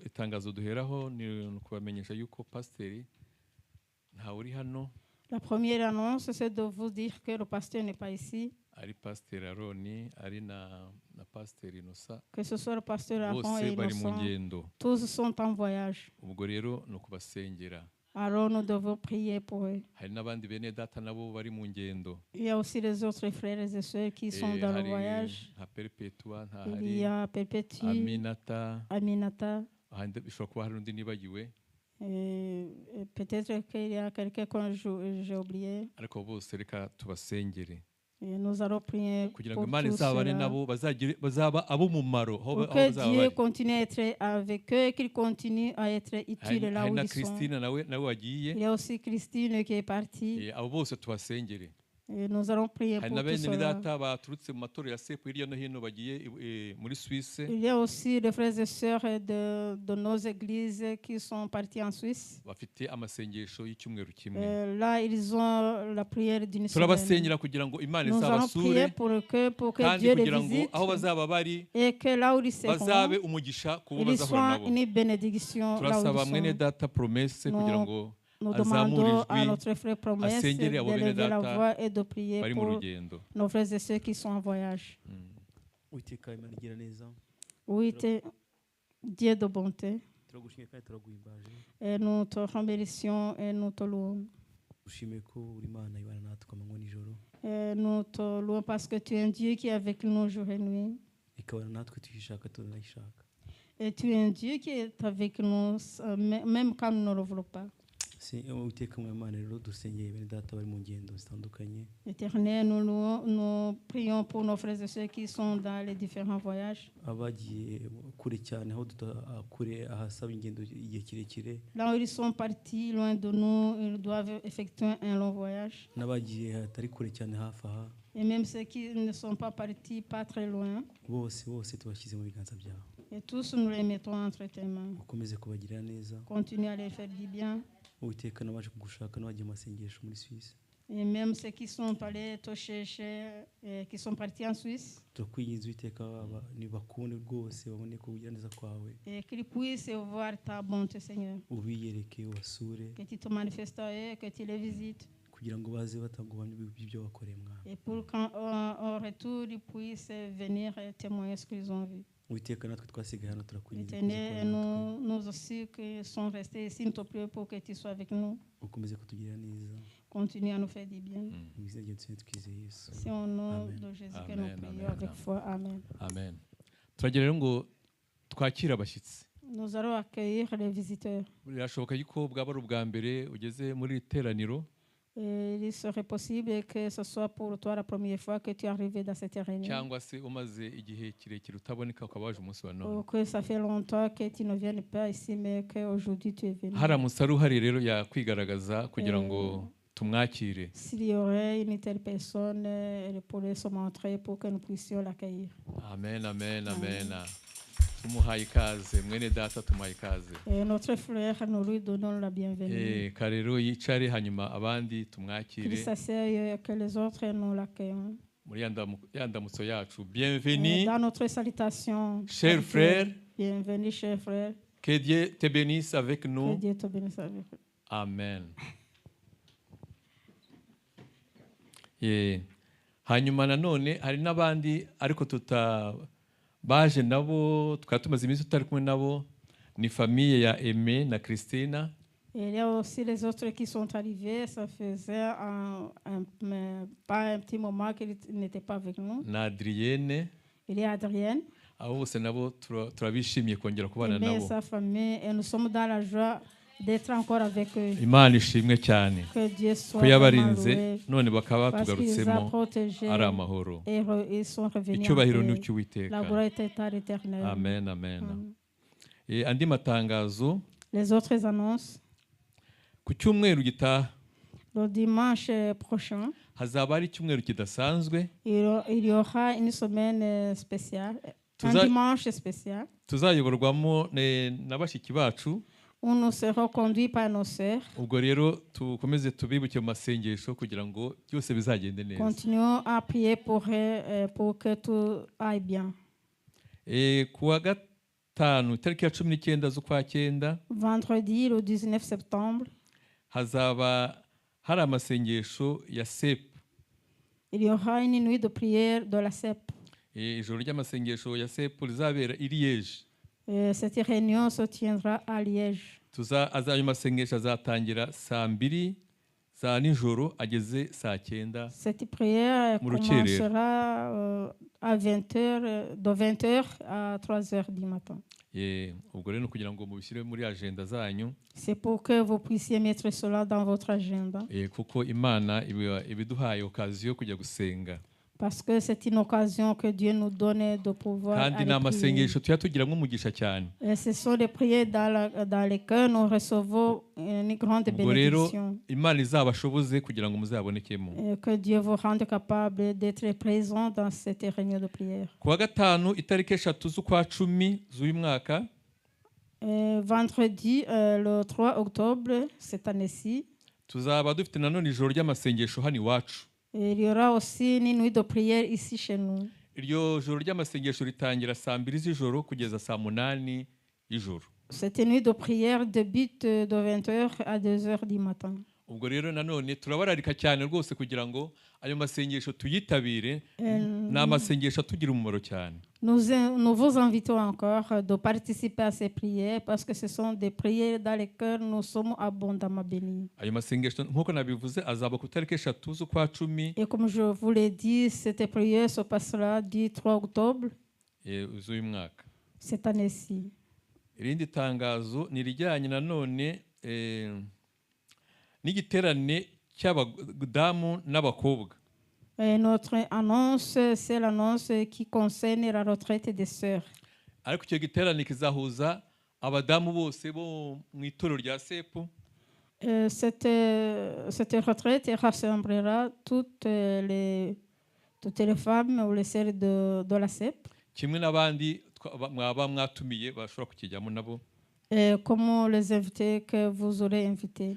Itangazo duheraho ni ukubamenyesha yuko pasiteri ntawe uri hano. La première annonce, c'est de vous dire que le pasteur n'est pas ici. Ari pasiteri Aroni, ari na pasiteri Inosa. Que ce soit le pasteur Aaron Bose et bari mu Innocent. ngendo. Tous sont en voyage. Ubwo rero ni ukubasengera. Alors nous devons prier pour eux. Hari n'abandi bene data nabo bari mu ngendo. Il y a aussi les autres frères et sœurs qui sont dans le voyage. Nka Perpetua, nta Il hari y a Perpétue, Aminata. ahandi bishobora kuba hari undi nibagiwe. Et peut-être qu'il y a quelqu'un que j'ai oublié. Ariko bose reka tubasengere. Et nous allons prier Kugira pour ngo Imana tout izabane cela. nabo bazaba ab'umumaro aho Pour que bazaba Dieu bari. continue à être avec eux, qu'il continue à être utile là Hari où na ils sont. Christine nawe wagiye. Il y a aussi Christine qui est partie. Abo bose tubasengere. Et nous allons prier Hari pour na tout bene cela. data baturutse mu matorero ya sepu hirya no hino bagiye muri Suisse. Il y a aussi les frères et sœurs de nos églises qui sont partis en Suisse. Bafite amasengesho y'icyumweru kimwe. Là, ils ont la prière d'une semaine. Turabasengera kugira ngo Imana Nous allons prier izabasure pour que kandi Dieu les kugira ngo visite aho bazaba bari et que là où ils seront, bazabe umugisha kubo ils bazahura soient nabo. une bénédiction là où Turasaba ils mwene sont. data Promesse kugira ngo Nous azamure demandons à ijwi notre frère Promesse asengere abo bene d'élever la data voix et de prier bari mu pour rugendo. nos frères et sœurs qui sont en voyage. Uwiteka Imana igira neza. Oui, Dieu de bonté. Turagushimiye kandi turaguhimbaje. Et nous te remercions et nous te louons. Ushimiye ko uri Imana ibana natwe amanywa n'ijoro. Et nous te louons parce que tu es un Dieu qui est avec nous jour et nuit. Ikabana natwe tuyishaka tunayishaka. Et tu es un Dieu qui est avec nous même quand nous ne le voulons pas. Uwiteka mu Imana rero dusengeye bene data bari mu ngendo zitandukanye. Éternel, nous prions pour nos frères et sœurs qui sont dans les différents voyages. Abagiye kure cyane aho kure ahasaba ingendo igihe kirekire. Là où ils sont partis loin de nous, ils doivent effectuer un long voyage. N'abagiye hatari kure cyane hafi aha. Et même ceux qui ne sont pas partis pas très loin. Bose tubashyize mu biganza byawe. Et tous nous les mettons entre tes mains. Ukomeze kubagirira neza. Continue à les faire du bien. Uwiteka n'abaje kugushaka n'abagiye masengesho muri Suisse. Et même ceux qui sont allés te chercher et qui sont partis en Suisse. Turakwinginze Uwiteka nibakunde rwose babone ko ugira neza kwawe. Et qu'ils puissent voir ta bonté, Seigneur. Ubiyereke ubasure. Que tu te manifestes à eux, que tu les visites. Kugira ngo baze batangubanye ibyo wakoreye mwana. Et pour qu'en retour ils puissent venir témoigner ce qu'ils ont vu. Uwiteka natwe twasigaye hano turakwinginze. Nous aussi qui sont restés ici, nous te prions pour que tu sois avec nous. Ukomeze kutugirira neza. Continue à nous faire du bien. Mu izina rya Yesu twizeye Yesu. C'est au nom de Jésus que nous prions avec foi. Amen. Amen. Turagira rero ngo twakire abashyitsi. Nous allons accueillir les visiteurs. birashoboka yuko bwaba ari ubwa mbere ugeze muri iri teraniro Et il serait possible que ce soit pour toi la première fois que tu es arrivé dans cette réunion. cyangwa se umaze igihe kirekire utaboneka ukaba waje umunsi wa Ou none. que ça fait longtemps que tu ne viennes pas ici, mais qu'aujourd'hui tu es venu. haramutse ari uhari rero yakwigaragaza kugira ngo tumwakire. S'il y aurait une telle personne, elle pourrait se montrer pour que nous puissions l'accueillir. Amen, amen, amen. Tumuhaye ikaze, mwene data tumuhaye ikaze. Et notre frère, nous lui donnons la bienvenue. Karero yicare hanyuma abandi Qu'il tumwakire s'asseye, que les autres nous l'accueillent. muri ya ndamutso yacu. Bienvenue, Dans notre salutation, chers frères, bienvenue, chers frères. que Dieu te bénisse avec Que nous. Dieu te bénisse avec vous. Amen. Hanyuma nanone hari n'abandi ariko baje nabo twari tumaze iminsi tutari kumwe nabo, ni famiye ya Aimé na Christina. Et il y a aussi les autres qui sont arrivés. Ça faisait pas un petit moment qu'ils n'étaient pas avec nous. na Adrienne. Il y a Adrienne. Abo bose nabo turabishimiye kongera kubana Aimé et nabo. sa famille. Et nous sommes dans la joie d'être encore avec eux. Imana ishimwe cyane Que Dieu soit ko yabarinze vraiment loué. none bakaba Parce qu'il les a batugarutsemo protégés ari amahoro. et ils sont revenus en Icyubahiro paix. ni icy'Uwiteka. La gloire est à l'éternel. Amen, amen. Mm. Andi matangazo Les autres annonces. ku cyumweru gitaha Le dimanche prochain, hazaba ari icyumweru kidasanzwe il y aura une semaine spéciale, un dimanche spécial, tuzayoborwamo na bashiki bacu. où nous serons conduits par nos sœurs. Ubwo rero tukomeze tubibuke mu masengesho kugira ngo byose bizagende neza. Continuons à prier pour que tout aille bien. Kuwa gatanu tariki ya 19 z'ukwa cyenda Vendredi, le 19 septembre, hazaba hari amasengesho ya SEP. il y aura une nuit de prière de la CEP. Ijoro ry'amasengesho ya SEP rizabera i Liège. Cette réunion se tiendra à Liège. Ayo masengesho azatangira saa 2 za nijoro ageze saa 9. Cette prière commencera à 20h, de 20h à 3h du matin. Ubwo rero kugira ngo mubishyire muri agenda zanyu. C'est pour que vous puissiez mettre cela dans votre agenda. Kuko Imana ibiduhaye occasion kujya gusenga. Parce que c'est une occasion que Dieu nous donne de pouvoir kandi n'amasengesho tuyatugiramo umugisha cyane. Ce sont des prières dans lesquelles nous recevons une grande bénédiction. Imana izabashoboze kugira ngo muzabonekemo. Que Dieu vous rende capable d'être présent dans cette réunion de prière. Kuwa gatanu itariki 3 z'ukwa 10 z'uyu mwaka, vendredi le 3 octobre cette année-ci, tuzaba dufite nanone ijoro ry'amasengesho hano iwacu. Il y aura aussi une nuit de prière ici chez nous. Iryo joro ry'amasengesho ritangira saa 2 z'ijoro kugeza saa 8 y'ijoro. Cette nuit de prière débute de 20h à 2h du matin. Ubwo rero nanone turabararika cyane rwose kugira ngo ayo masengesho tuyitabire, n'amasengesho tugira umumaro cyane. Nous vous invitons encore de participer à ces prières parce que ce sont des prières dans lesquelles nous sommes abondamment bénis. Ayo masengesho nkuko nabivuze azaba ku tariki 3 z'ukwa 10. Et comme je vous l'ai dit, cette prière se passera du 3 octobre z'uyu mwaka. Cette année-ci. Irindi tangazo ni rijyanye nanone n'igiterane cy'abadamu n'abakobwa. Notre annonce, c'est l'annonce qui concerne la retraite des sœurs. Ariko icyo giterane kizahuza abadamu bose bo mu itorero rya SEP. Cette retraite rassemblera toutes les femmes ou les sœurs de la SEP. Kimwe n'abandi mwaba mwatumiye bashobora kukijyamo nabo. Comme les invités que vous aurez invités.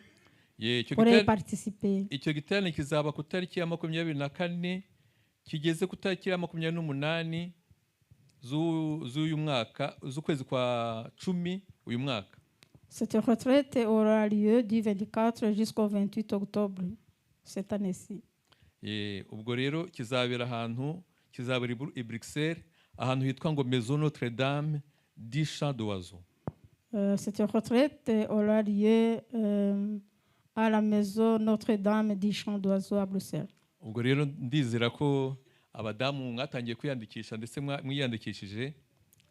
Pour participer. Icyo giterane kizaba ku tariki ya 24 kigeze ku tariki ya 28 z'uyu mwaka z'ukwezi kwa 10 uyu mwaka. Cette retraite aura lieu du 24 jusqu'au 28 octobre cette année-ci. Ubwo rero kizabera ahantu kizabera i Bruxelles ahantu hitwa ngo Maison Notre-Dame du Champ d'Oiseaux. Cette retraite aura lieu à la Maison Notre-Dame du Champ d'Oiseaux à Bruxelles. Ubwo rero ndizera ko abadamu mwatangiye kwiyandikisha ndetse mwiyandikishije.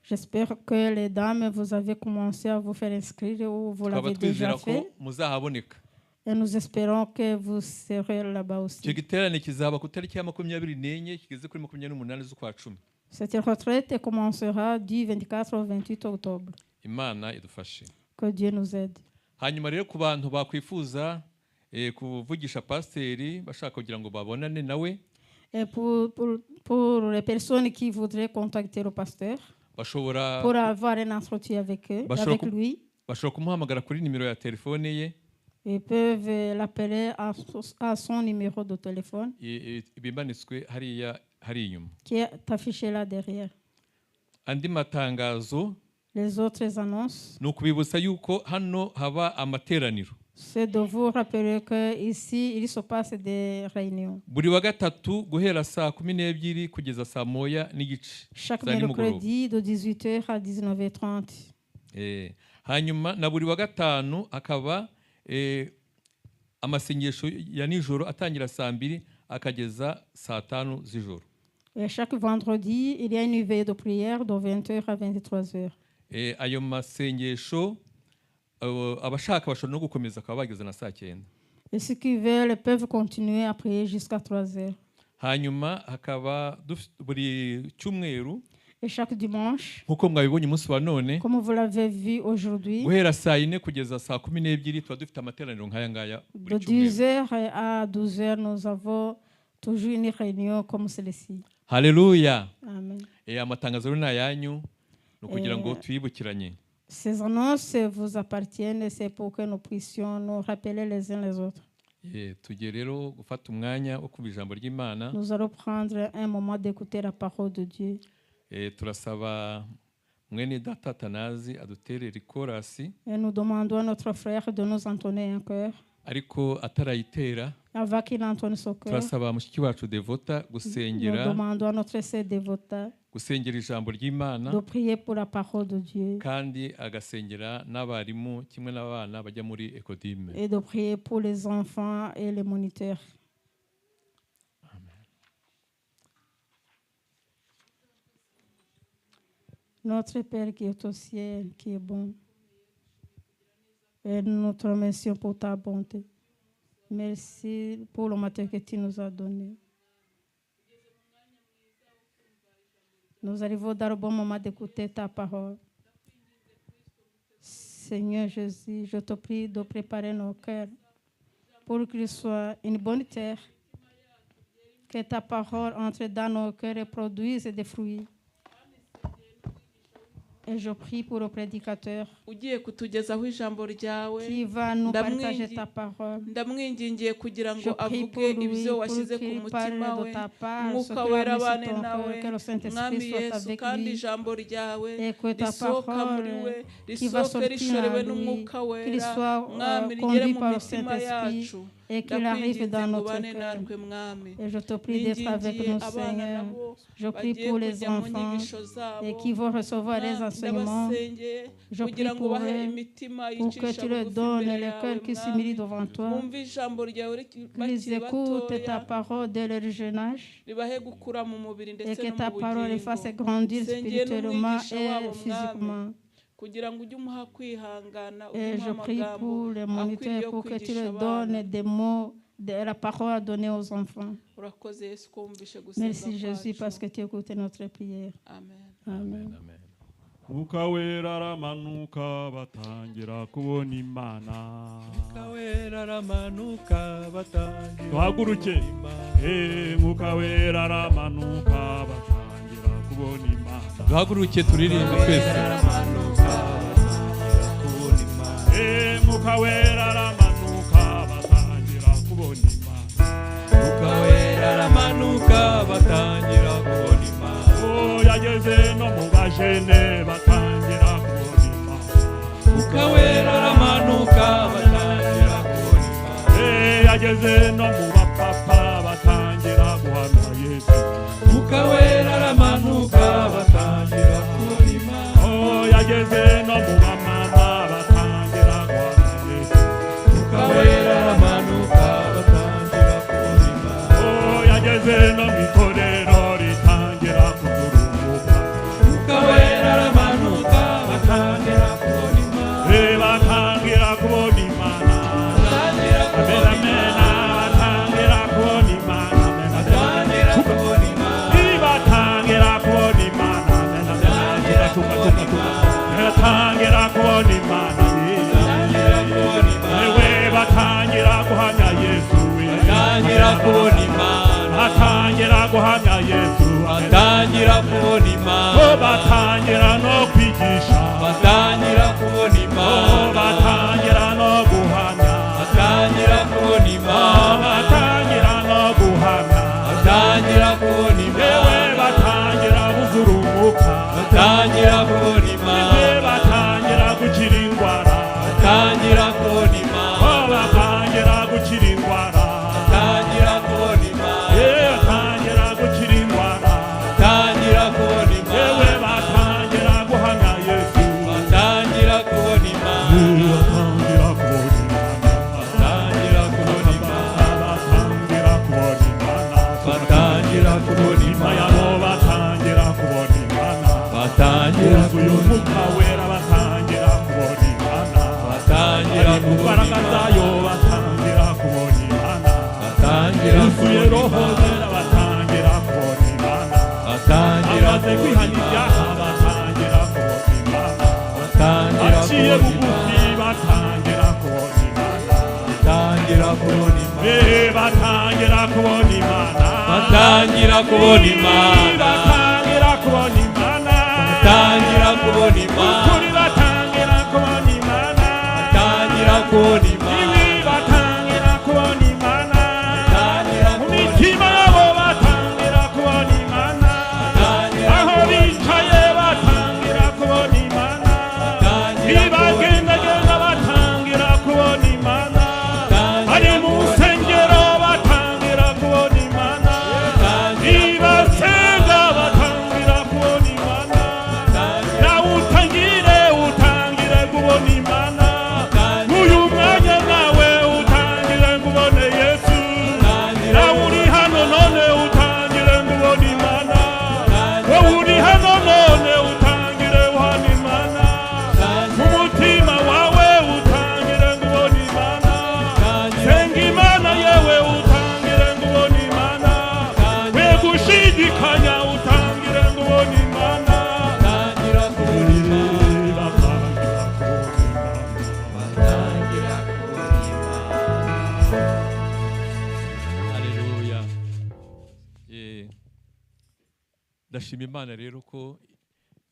J'espère que les dames, vous avez commencé à vous faire inscrire ou vous tukaba l'avez déjà twizera ko fait. muzahaboneka. Et nous espérons que vous serez là-bas aussi. icyo giterane kizaba ku tariki ya 24 kigeze kuri 28 z'ukwa 10. Cette retraite commencera du 24 au 28 octobre. Imana idufashe. Que Dieu nous aide. Hanyuma rero ku bantu bakwifuza kuvugisha pasiteri bashaka kugira ngo babonane nawe, Et pour les personnes qui voudraient contacter le pasteur, bashobora pour avoir un entretien avec lui, bashobora kumuhamagara kuri nimero ya telefone ye. ils peuvent l'appeler à son numéro de téléphone ibimanitswe hariya hari inyuma. qui est affiché là derrière. Andi matangazo, Les autres annonces, ni ukubibutsa yuko hano haba amateraniro c'est de vous rappeler qu'ici, il se passe des réunions. buri wa gatatu guhera saa 12 kugeza saa 1:15 Chaque za nimugoroba. mercredi de 18h à 19h30. Hanyuma na buri wa gatanu akaba amasengesho ya nijoro atangira saa 2 akageza saa 5 z'ijoro. Et chaque vendredi, il y a une veille de prière de 20h à 23h. Ayo masengesho abashaka bashobora no gukomeza akaba bageze na saa 9. Et ceux qui veulent peuvent continuer à prier jusqu'à 3h. Hanyuma hakaba buri cyumweru, et chaque dimanche, nkuko mwabibonye umunsi wa none, comme vous l'avez vu aujourd'hui, guhera saa 4 kugeza saa 12 tuba dufite amateraniro nk'aya ngaya de buri cyumweru. 10h à 12h, nous avons toujours une réunion comme celle-ci. Haleluya. Amen. Amatangazo rero nayanyu no kugira ngo twibukiranye. Ces annonces vous appartiennent, c'est pour que nous puissions nous rappeler les uns les autres. Tugiye rero gufata umwanya wo kumva ijambo ry'Imana. Nous allons prendre un moment d'écouter la parole de Dieu. Turasaba mwene data Tanazi aduterera ikorasi. Et nous demandons à notre frère de nous entonner un cœur. Ariko atarayitera, avant qu'il entonne son cœur, turasaba mushiki wacu Devota gusengera. Nous demandons à notre sœur Devota gusengera ijambo ry'Imana, de prier pour la parole de Dieu, kandi agasengera n'abarimu kimwe n'abana bajya muri Ekodime. et de prier pour les enfants et les moniteurs. Amen. Notre Père qui est au ciel, qui est bon, et nous te remercions pour ta bonté. Merci pour le matin que tu nous as donné. Nous arrivons dans le bon moment d'écouter ta parole. Seigneur Jésus, je te prie de préparer nos cœurs pour qu'il soit une bonne terre, que ta parole entre dans nos cœurs et produise des fruits. Et je prie pour le prédicateur ugiye kutugezaho ijambo ryawe, qui va nous partager ta parole. ndamwingingiye kugira ngo Je prie avuge pour lui, ibyo pour washyize ku qu'il mutima parle we, de ta part, ce umwuka que wera a mis sur abane ton nawe, cœur, que le Saint-Esprit mwami soit Yesu, avec kandi lui, ijambo ryawe et que ta risohoka muri we, parole qui va risohoke sortir rishorewe à lui, n'umwuka qu'il wera, soit mwami rigere conduit mu par le mitima Saint-Esprit yacu, et qu'il arrive dans notre ubane cœur. natwe mwami. Et je te prie d'être avec nous, Seigneur. Je prie pour les enfants et qui vont recevoir les enseignements. Je prie pour eux, pour que tu leur donnes les cœurs qui s'humilient devant toi. Qu'ils écoutent ta parole dès leur jeune âge et que ta parole les fasse grandir spirituellement et physiquement. Et je prie pour les moniteurs pour que tu leur donnes des mots, de la parole à donner aux enfants. Merci Jésus parce que tu écoutes notre prière. Amen. Mwuka wera aramanuka batangira kubona Imana. Mwuka wera aramanuka batangira tuhaguruke. Mwuka wera aramanuka batangira kubona Imana. duhaguruke turirimbe twese. Mwuka wera aramanuka batangira kubona Imana. Mwuka wera aramanuka batangira kubona Imana. Yageze no mu bajene batangira kubona Imana. Mwuka wera aramanuka batangira kubona Imana. Yageze no mu bapapa batangira guhamya Yesu. Mwuka wera aramanuka batangira kubona Imana. Yageze no mu bamama batangira guhamya Yesu. Mwuka wera aramanuka batangira kubona Imana. Yageze no mu itorero ritangira kuguruka. Mwuka wera aramanuka guhamya Yesu batangira kubona Imana oh batangira no kwigisha batangira kubona Imana batangira no guhamya batangira kubona Imana batangira no guhamya batangira kubona Imana yewe batangira buzurumuka batangira kubona Imana yewe batangira gukira indwara batangira kubona Imana batangira gukira indwara batangira kubona Imana batangira gukira indwara batangira kubona Imana yewe batangira guhamya Yesu batangira kubona Imana batangira kubona batangira kubona Imana batangira kubona Imana batangira kubona Imana yabo batangira kubona Imana batangira uyu mwuka wera batangira kubona Imana batangira kubona imbaraga zayo batangira kubona Imana batangira yuzuye roho zera batangira kubona Imana batangira amaze kwihana ibyaha batangira kubona Imana batangira aciye kubona bugufi batangira kubona Imana batangira kubona Imana batangira kubona Imana batangira kubona Imana batangira kubona Imana batangira kubona Imana ukuri batangira kubona Imana batangira kubona Imana ibi batangira kubona Imana batangira mu mitima yabo batangira kubona Imana aho bicaye batangira kubona Imana ibagendagenda batangira kubona Imana ari mu nsengero batangira kubona Imana ibasenga batangira kubona Imana nawe utangire kubona Imana n'uyu mwanya nawe utangire kubona Yesu nawe uri hano none utangire kubona Imana wowe uri hano none utangire kubona Imana mu mutima wawe utangire kubona Imana senga Imana yewe utangire kubona Imana we gushidikanya utangire kubona Imana batangira kubona Imana batangira kubona batangira kubona Imana Haleluya. Ndashima Imana rero ko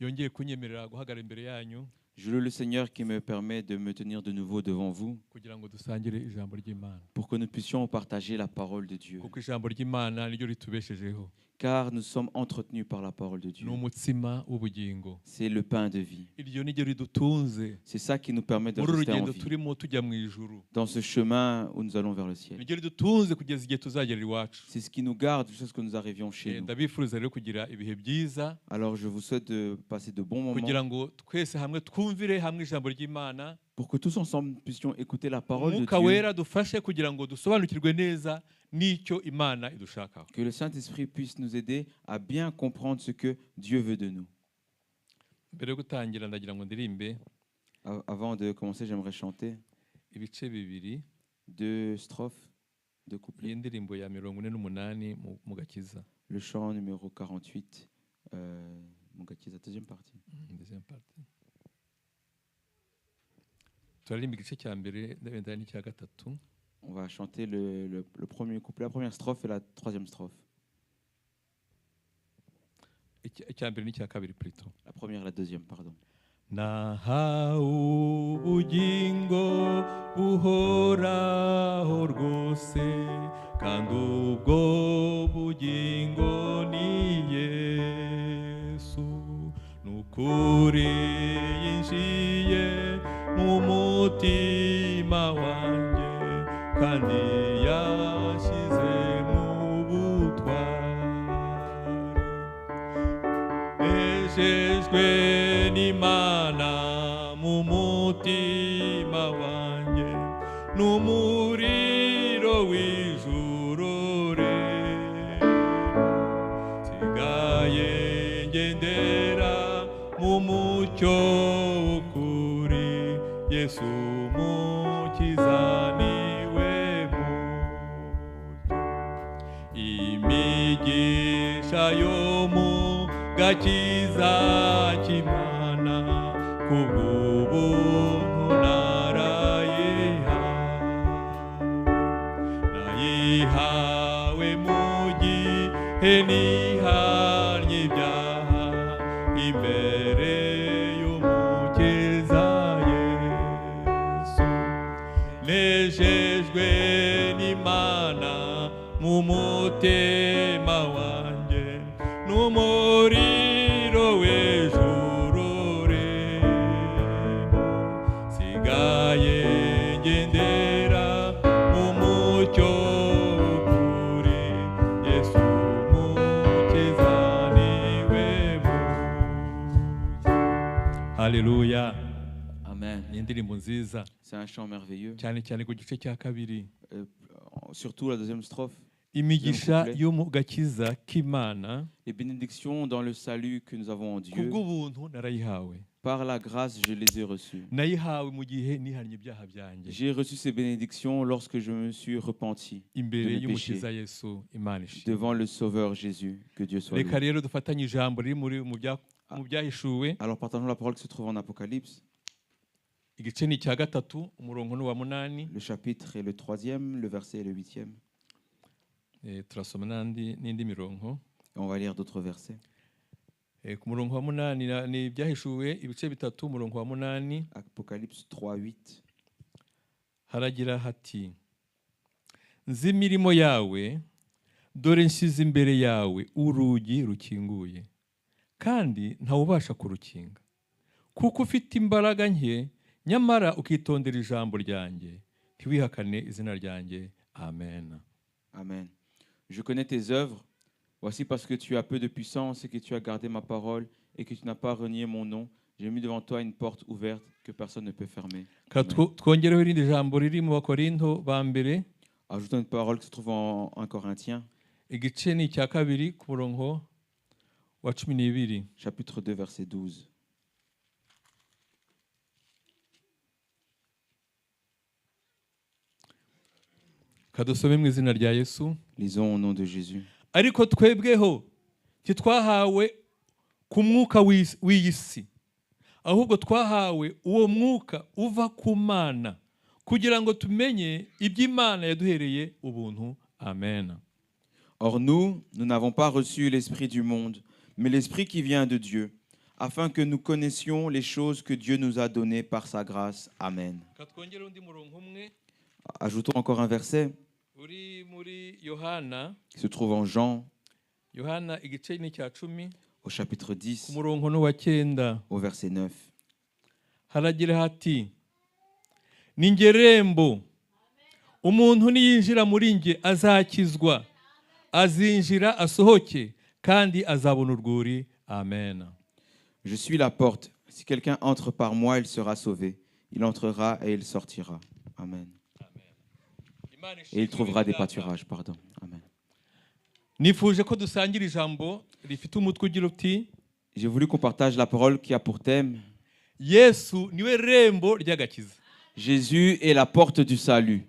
yongeye kunyemerera guhagarara imbere yanyu Je loue le Seigneur qui me permet de me tenir de nouveau devant vous kugira ngo dusangire ijambo ry'Imana. pour que nous puissions partager la parole de Dieu. Kuko ijambo ry'Imana niryo ritubeshejeho. Car nous sommes entretenus par la parole de Dieu. Ni umutsima w'ubugingo. C'est le pain de vie. Iryo niryo ridutunze. C'est ça qui nous permet de Muri rester en urugendo vie. turimo tujya mu ijuru. Dans ce chemin où nous allons vers le ciel. Niryo ridutunze kugeza igihe tuzagera iwacu. C'est ce qui nous garde jusqu'à ce que nous arrivions chez nous. Ndabifuriza rero kugira ibihe byiza. Alors je vous souhaite de passer de bons moments. Kugira ngo twese hamwe twumvire hamwe ijambo ry'Imana. Pour que tous ensemble puissions écouter la parole de Umwuka Dieu. wera dufashe kugira ngo dusobanukirwe neza n'icyo Imana idushakaho. Que le Saint-Esprit puisse nous aider à bien comprendre ce que Dieu veut de nous. Mbere yo gutangira ndagira ngo ndirimbe Avant de commencer, j'aimerais chanter ibice bibiri 2 strophes, 2 couplets. y'indirimbo ya 48 mu Gakiza. Le chant numéro 48, mon Gakiza, deuxième partie. Deuxième partie. Turirimba igice cya mbere ndabenda n'icya gatatu. On va chanter le premier couplet, la première strophe et la troisième strophe. Icya mbere n'icya kabiri plutôt. La première et la deuxième, pardon. Nahawe ubugingo buhoraho rwose kandi ubwo bugingo ni Yesu n'ukuri yinjiye mu mutima wanjye kandi yashyize mu butware nejejwe n'Imana mu mutima wanjye n'umuriro w'ijuru nsigaye ngendera mu mucyo w'ukuri Yesu umukiza niwe mucyo imigisha yo mu gakiza k'Imana kubw'ubuntu nayihawe mu gihe nihanye ibyaha imbere y'umukiza Yesu nejejwe n'Imana mu mutima wanjye n'umuriro w'ijuru urimo sigaye ngendera mu mucyo w'ukuri Yesu umukiza niwe mucyo. Haleluya. Amen. Ni indirimbo nziza C'est un chant merveilleux. cyane cyane ku gice cya kabiri. Surtout la deuxième strophe. Imigisha yo mu gakiza k'Imana Les bénédictions dans le salut que nous avons en Dieu. kubw'ubuntu narayihawe. Par la grâce, je les ai reçues. Nayihawe mu gihe nihannye ibyaha byanjye. J'ai reçu ces bénédictions lorsque je me suis repenti de Imbere mes y'umukiza péchés Yesu Imana ishimwe. devant le Sauveur Jésus. Que Dieu soit Reka loué. rero dufatanye ijambo riri mu byahishuwe. Alors partageons la parole qui se trouve en Apocalypse. Igice ni icya gatatu umurongo ni uwa munani. Le chapitre est le 3e, le verset est le 8e. Turasoma n'indi mirongo. Et on va lire d'autres versets. Ku murongo wa munani ni ibyahishuwe ibice bitatu umurongo wa munani. Apocalypse 3:8. Haragira hati nzi imirimo yawe dore nshyize imbere yawe urugi rukinguye kandi ntawubasha kurukinga kuko ufite imbaraga nke nyamara ukitondera ijambo ryanjye ntiwihakane izina ryanjye. Amen. Amen. Je connais tes œuvres. Voici parce que tu as peu de puissance et que tu as gardé ma parole et que tu n'as pas renié mon nom. J'ai mis devant toi une porte ouverte que personne ne peut fermer. Twongereho irindi jambo riri mu Bakorinto ba mbere. Ajoutons une parole qui se trouve en 1 Corinthiens. Igice ni icya kabiri ku murongo wa 12. Chapitre 2 verset 12. Kadusome mu izina rya Yesu. Lisons au nom de Jésus. Ariko twebweho titwahawe ku mwuka w'iyi si ahubwo twahawe uwo mwuka uva ku Mana kugira ngo tumenye iby'Imana yaduhereye ubuntu. Amen. Or nous n'avons pas reçu l'esprit du monde, mais l'esprit qui vient de Dieu, afin que nous connaissions les choses que Dieu nous a données par sa grâce. Amen. Ajoutons encore un verset qui se trouve en Jean, au chapitre 10, au verset 9. Haragira hati ninjye rembo umuntu niyinjira muri nge azakizwa azinjira asohoke kandi azabona urwuri. Amen. Je suis la porte. Si quelqu'un entre par moi, il sera sauvé. Il entrera et il sortira. Amen. Et il trouvera des pâturages. Pardon. Amen. Nifuje ko dusangira ijambo rifite umutwe ugira uti J'ai voulu qu'on partage la parole qui a pour thème Yesu niwe rembo ry'agakiza. Jésus est la porte du salut.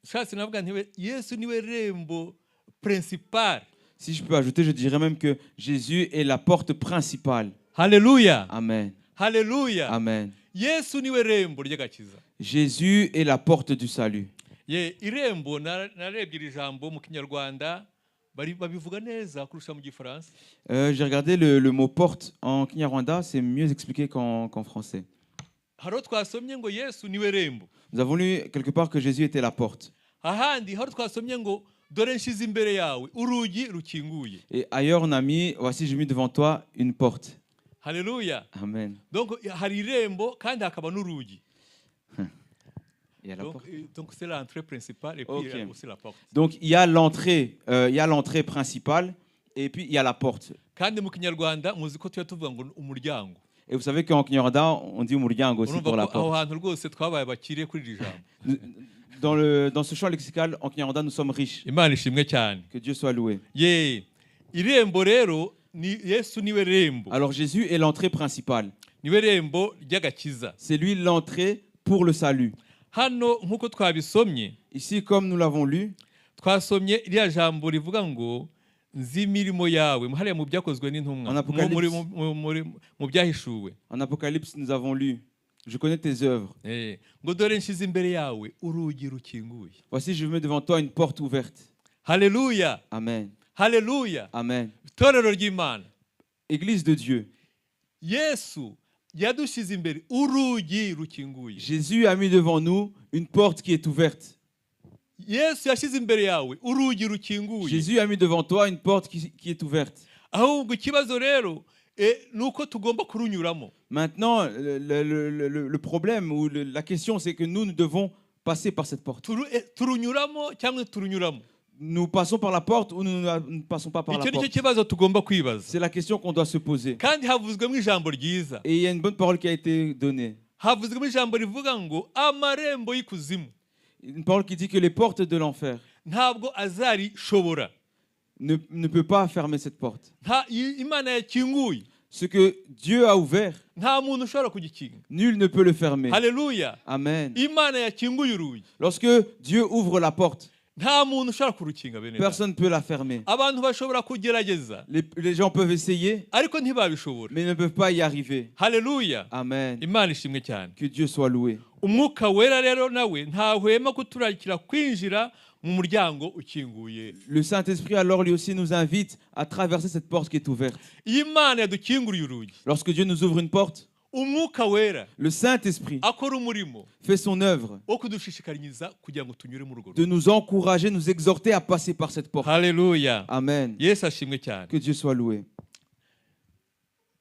Shatse navuga nti Yesu niwe rembo principal. Si je peux ajouter, je dirais même que Jésus est la porte principale. Alléluia. Amen. Alléluia. Amen. Yesu niwe rembo ry'agakiza. Jésus est la porte du salut. Irembo narebye iri jambo mu Kinyarwanda babivuga neza kurusha mu Gifaransa. J'ai regardé le mot porte en Kinyarwanda, c'est mieux expliqué qu'en français. Haro twasomye ngo Yesu niwe rembo. Nous avons lu quelque part que Jésus était la porte. Ahandi haro twasomye ngo dore nshize imbere yawe urugi rukinguye. Et ailleurs on a mis voici j'ai mis devant toi une porte. Alléluia. Amen. Donc hari irembo kandi hakaba n'urugi. Donc c'est l'entrée principale et puis il y a aussi la porte. Donc il y a l'entrée principale et puis il y a la porte. Kandi mu Kinyarwanda muzi ko tuvuga ngo umuryango. Et vous savez qu'en Kinyarwanda on dit umuryango aussi pour la porte. Aho hantu rwose twabaye bakiriye kuri iri jambo. Dans ce champ lexical en Kinyarwanda nous sommes riches. Imana ishimwe cyane. Que Dieu soit loué. Irembo rero ni Yesu niwe rembo. Alors Jésus est l'entrée principale. Niwe rembo ry'agakiza. C'est lui l'entrée pour le salut. Hano nkuko twabisomye. Ici comme nous l'avons lu, twasomye iriya jambo rivuga ngo nzi imirimo yawe hariya mu byakozwe n'intumwa mu byahishuwe. En Apocalypse nous avons lu je connais tes œuvres. Ngo dore nshize imbere yawe urugi rukinguye. Voici je mets devant toi une porte ouverte. Alléluia. Amen. haleluya Amen. itorero ry'imana Église de Dieu. yesu yadushyize imbere urugi rukinguye Jésus a mis devant nous une porte qui est ouverte. yesu yashyize imbere yawe urugi rukinguye Jésus a mis devant toi une porte qui est ouverte. ahubwo ikibazo rero ni uko tugomba kurunyuramo. Maintenant, le problème ou la question, c'est que nous devons passer par cette porte. turunyuramo cyangwa turunyuramo. Nous passons par la porte ou nous ne passons pas par la icyo nicyo porte. kibazo tugomba kwibaza. C'est la question qu'on doit se poser. kandi havuzwemo ijambo ryiza. Et il y a une bonne parole qui a été donnée. havuzwemo ijambo rivuga ngo amarembo y'ikuzimu. Une parole qui dit que les portes de l'enfer ntabwo azarishobora. ne peut pas fermer cette porte. imana yakinguye. Ce que Dieu a ouvert, nta muntu ushobora kugikinga. nul ne peut le fermer. Haleluya. Amen. imana yakinguye urugi. Lorsque Dieu ouvre la porte, nta muntu ushobora kurukinga bene. personne ne peut la fermer. abantu bashobora kugerageza. Les gens peuvent essayer, ariko ntibabishobora. mais ne peuvent pas y arriver. Haleluya. Amen. imana ishimwe cyane. Que Dieu soit loué. umwuka wera rero nawe ntahwema kuturakira kwinjira mu muryango ukinguye. Le Saint-Esprit alors lui aussi nous invite à traverser cette porte qui est ouverte. imana yadukinguriye urugi. Lorsque Dieu nous ouvre une porte, umwuka wera le Saint-Esprit akora umurimo fait son œuvre wo kudushishikariza kugira ngo tunyure mu rugo. de nous encourager, nous exhorter à passer par cette porte. Haleluya. Amen. yesu ashimwe cyane. Que Dieu soit loué.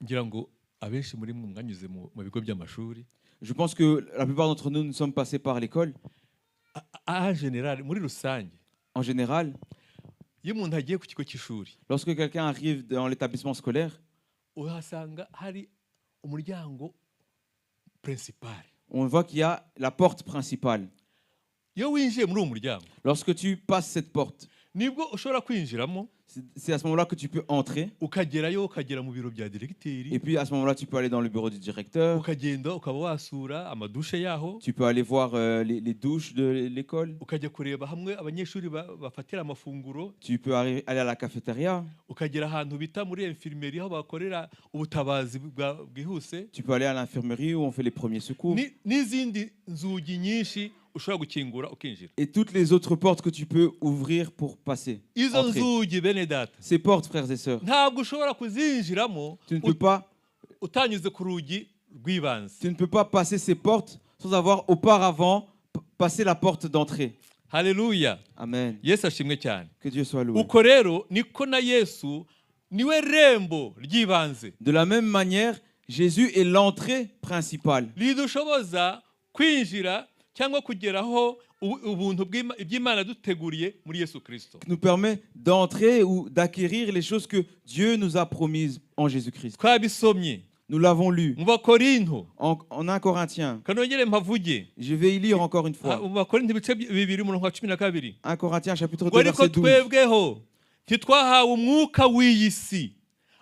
ngira ngo abenshi muri mwe mwanyuze mu bigo by'amashuri. Je pense que la plupart d'entre nous sommes passés par l'école. En général, muri rusange. En général, iyo umuntu agiye ku kigo cy'ishuri, lorsque quelqu'un arrive dans l'établissement scolaire, uhasanga hari umuryango principal. On voit qu'il y a la porte principale. iyo winjiye muri uwo muryango, lorsque tu passes cette porte, nibwo ushobora kwinjiramo. C'est à ce moment-là que tu peux entrer. ukagerayo ukagera mu biro bya directeur. Et puis à ce moment-là, tu peux aller dans le bureau du directeur. ukagenda ukaba wasura amadushe yaho. Tu peux aller voir les douches de l'école. ukajya kureba hamwe abanyeshuri bafatira amafunguro. Tu peux aller à la cafétéria. ukagera ahantu bita muri infirmerie aho bakorera ubutabazi bwihuse. Tu peux aller à l'infirmerie où on fait les premiers secours. n'izindi nzugi nyinshi ushobora gukingura ukinjira. Et toutes les autres portes que tu peux ouvrir pour passer. izo nzugi bene data. Ces portes, frères et sœurs. ntabwo ushobora kuzinjiramo tu ne peux pas utanyuze ku rugi rw'ibanze. Tu ne peux pas passer ces portes sans avoir auparavant passé la porte d'entrée. Haleluya. Amen. yesu ashimwe cyane. Que Dieu soit loué. uko rero niko na yesu niwe rembo ry'ibanze. De la même manière, Jésus est l'entrée principale. ridushoboza kwinjira cyangwa kugeraho ubuntu bw'Imana duteguriye muri Yesu Kristo. Nous permet d'entrer ou d'acquérir les choses que Dieu nous a promises en Jésus-Christ. twabisomye. Nous l'avons lu. mu Bakorinto. En 1 Corinthiens. kanongere mpavuge. Je vais y lire encore une fois. mu Bakorinto ibice 2 umurongo wa 12. 1 Corinthiens chapitre 2 verset 12. twebweho ntitwahawe umwuka w'iyi si,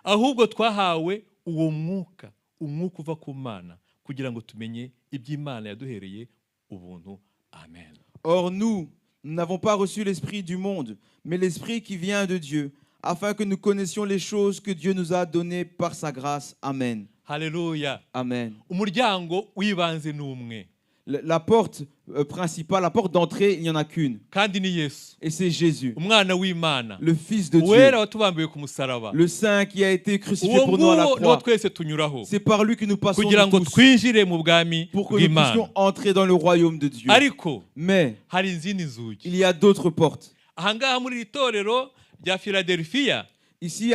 ahubwo twahawe uwo mwuka uva ku Mana kugira ngo tumenye iby'Imana yaduhereye ubuntu. Amen. Or nous n'avons pas reçu l'esprit du monde, mais l'esprit qui vient de Dieu, afin que nous connaissions les choses que Dieu nous a données par sa grâce. Amen. Haleluya. Amen. umuryango w'ibanze ni umwe. La porte principale, la porte d'entrée, il n'y en a qu'une. kandi ni Yesu. Et c'est Jésus. umwana w'Imana. Le Fils de Dieu. wera watubambiwe ku musaraba. Le Saint qui a été crucifié pour nous à la croix. twese tunyuraho. C'est par lui que nous passons kugira ngo tous. twinjire mu bwami Pour que nous puissions entrer dans le royaume de Dieu. ariko Mais hari izindi nzugi. il y a d'autres portes. ahangaha muri iri torero rya Philadelphia. Ici,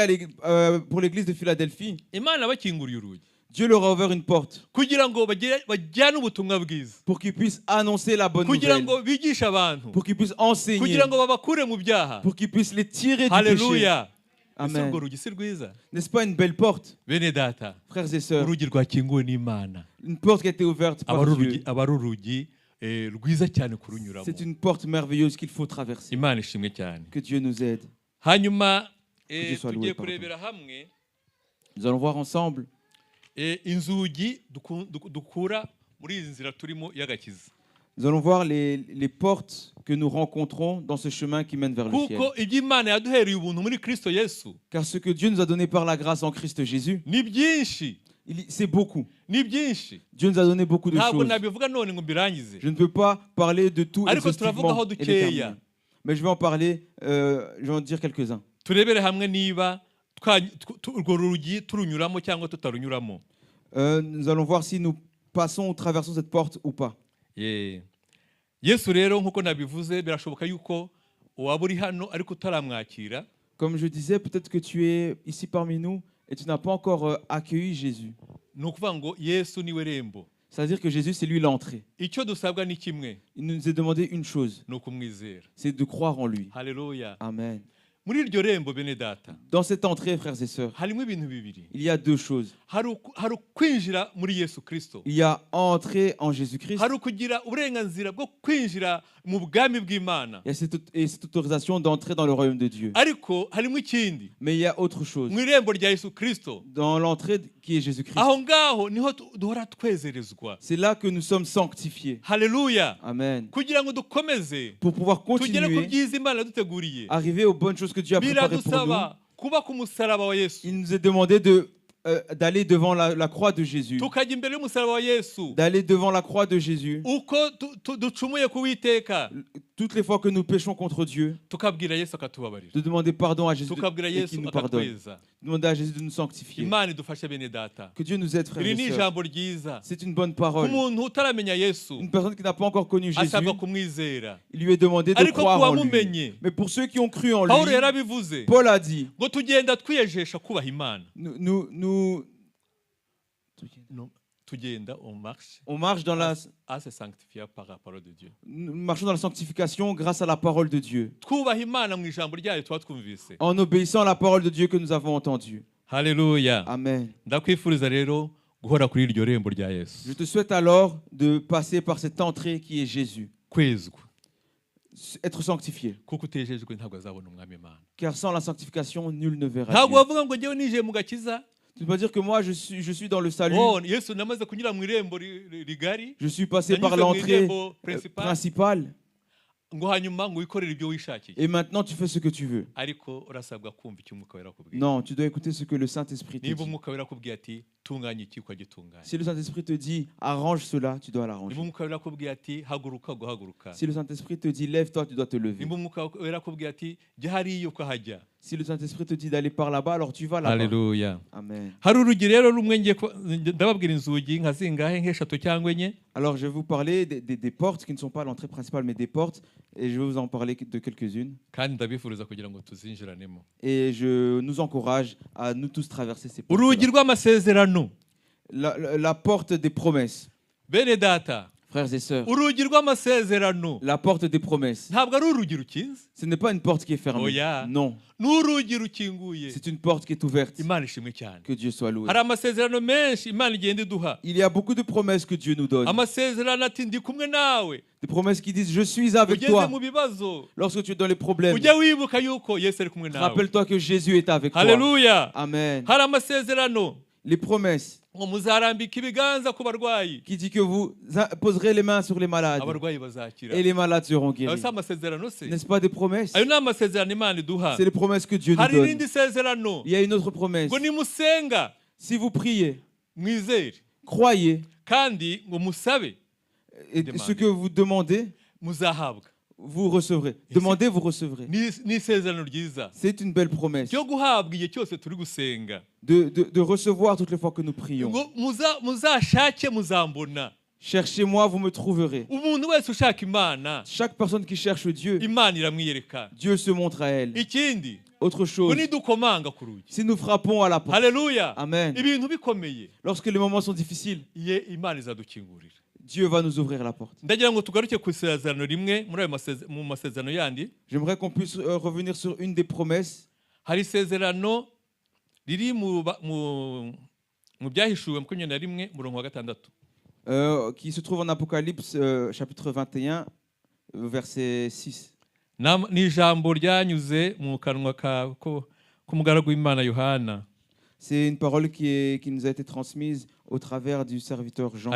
pour l'église de Philadelphie, Imana bakinguriye urugi. Dieu leur a ouvert une porte kugira ngo bajyane ubutumwa bwiza. pour qu'ils puissent annoncer la bonne kugira nouvelle. ngo bigishe abantu. Pour qu'ils puissent enseigner. kugira ngo babakure mu byaha. Pour qu'ils puissent les tirer du péché. Haleluya. Amen. urwo rugi si rwiza. N'est-ce pas une belle porte? bene data. Frères et sœurs. urugi rwakinguwe n'Imana. Une porte qui a été ouverte par Dieu. aba ari urugi rwiza cyane kurunyuramo. C'est une porte merveilleuse qu'il faut traverser. Imana ishimwe cyane. Que Dieu nous aide. hanyuma Dieu soit loué, tugiye kurebera hamwe Nous allons voir ensemble inzugi dukura muri izi nzira turimo y'agakiza. Nous allons voir les portes que nous rencontrons dans ce chemin qui mène vers le ciel. kuko iby'Imana yaduhereye ubuntu muri Kristo Yesu Car ce que Dieu nous a donné par la grâce en Christ Jésus, ni byinshi. c'est beaucoup. ni byinshi. Dieu nous a donné beaucoup de ntabwo choses. nabivuga none ngo mbirangize. Je ne peux pas parler de tout ariko turavugaho exhaustivement et dukeya. déterminer. Mais je vais en parler, je vais en dire quelques-uns. turebere hamwe niba urwo rugi turunyuramo cyangwa tutarunyuramo. Nous allons voir si nous passons ou traversons cette porte ou pas. Yesu rero nkuko nabivuze birashoboka yuko waba uri hano ariko utaramwakira. Comme je disais, peut-être que tu es ici parmi nous et tu n'as pas encore accueilli Jésus. Ni ukuvuga ngo Yesu niwe rembo. C'est-à-dire que Jésus, c'est lui l'entrée. Icyo dusabwa ni kimwe. Il nous a demandé une chose. Ni ukumwizera. C'est de croire en lui. Alléluia. Amen. Muri iryo rembo bene data. Dans cette entrée, frères et sœurs, harimo ibintu bibiri. Il y a deux choses. Hari kwinjira muri Yesu Kristo. Il y a entrer en Jésus-Christ. Hari kugira uburenganzira bwo kwinjira mu bwami bw'Imana. Il y a cette autorisation d'entrer dans le royaume de Dieu. Ariko harimo ikindi. Mais il y a autre chose. Mu irembo rya Yesu Kristo. Dans l'entrée qui est Jésus-Christ. Aho ngaho niho duhora twezerezwa. C'est là que nous sommes sanctifiés. Alléluia. Amen. Kugira ngo dukomeze. Pour pouvoir continuer. Tugere ku byiza Imana duteguriye. Arriver aux bonnes choses que Dieu a préparées pour nous. Kuba ku musaraba wa Yesu. Il nous est demandé d'aller devant la croix de Jésus. Tukajya imbere y'umusaraba wa Yesu. D'aller devant la croix de Jésus. Uko ducumuye ku Uwiteka. Toutes les fois que nous péchons contre Dieu, tukabwira Yesu akatubabarira. De demander pardon à Jésus et qu'il nous pardonne. Demander à Jésus de nous sanctifier. Imana idufashe bene data. Que Dieu nous aide, frères et sœurs. C'est une bonne parole. Umuntu utaramenya Yesu. Une personne qui n'a pas encore connu Jésus, asabwa kumwizera. Il lui est demandé de croire en lui. Mais pour ceux qui ont cru en lui, Paul a dit, ngo tugenda twiyejesha kubaha Imana. On marche dans la par la parole de Dieu. Nous marchons dans la sanctification grâce à la parole de Dieu. En obéissant à la parole de Dieu que nous avons entendue. Alléluia. Amen. Je te souhaite alors de passer par cette entrée qui est Jésus. Être sanctifié. Car sans la sanctification, nul ne verra Dieu. Tu ne peux pas dire que moi je suis dans le salut. Je suis passé par l'entrée principale. Et maintenant tu fais ce que tu veux. Non, tu dois écouter ce que le Saint-Esprit te dit. Si le Saint-Esprit te dit arrange cela, tu dois l'arranger. Si le Saint-Esprit te dit lève-toi, tu dois te lever. Si le Saint-Esprit te dit d'aller par là-bas, alors tu vas là-bas. Alléluia. Amen. Alors je vais vous parler des portes qui ne sont pas l'entrée principale mais des portes, et je vais vous en parler de quelques-unes. Et je nous encourage à nous tous traverser ces portes. La porte des promesses. Frères et sœurs, la porte des promesses, ce n'est pas une porte qui est fermée. Non. C'est une porte qui est ouverte. Que Dieu soit loué. Il y a beaucoup de promesses que Dieu nous donne. Des promesses qui disent je suis avec toi. Lorsque tu es dans les problèmes, rappelle-toi que Jésus est avec toi. Alléluia. Amen. Les promesses qui dit que vous poserez les mains sur les malades et les malades seront guéris. N'est-ce pas des promesses? C'est les promesses que Dieu nous donne. Il y a une autre promesse. Si vous priez, croyez, et ce que vous demandez, vous recevrez. Demandez, vous recevrez. C'est une belle promesse. De recevoir toutes les fois que nous prions. Cherchez-moi, vous me trouverez. Chaque personne qui cherche Dieu, Dieu se montre à elle. Autre chose, si nous frappons à la porte, Alléluia. Amen. Lorsque les moments sont difficiles, Dieu va nous ouvrir la porte. J'aimerais qu'on puisse revenir sur une des promesses. Qui se trouve en Apocalypse chapitre 21 verset 6. C'est une parole qui nous a été transmise au travers du serviteur Jean.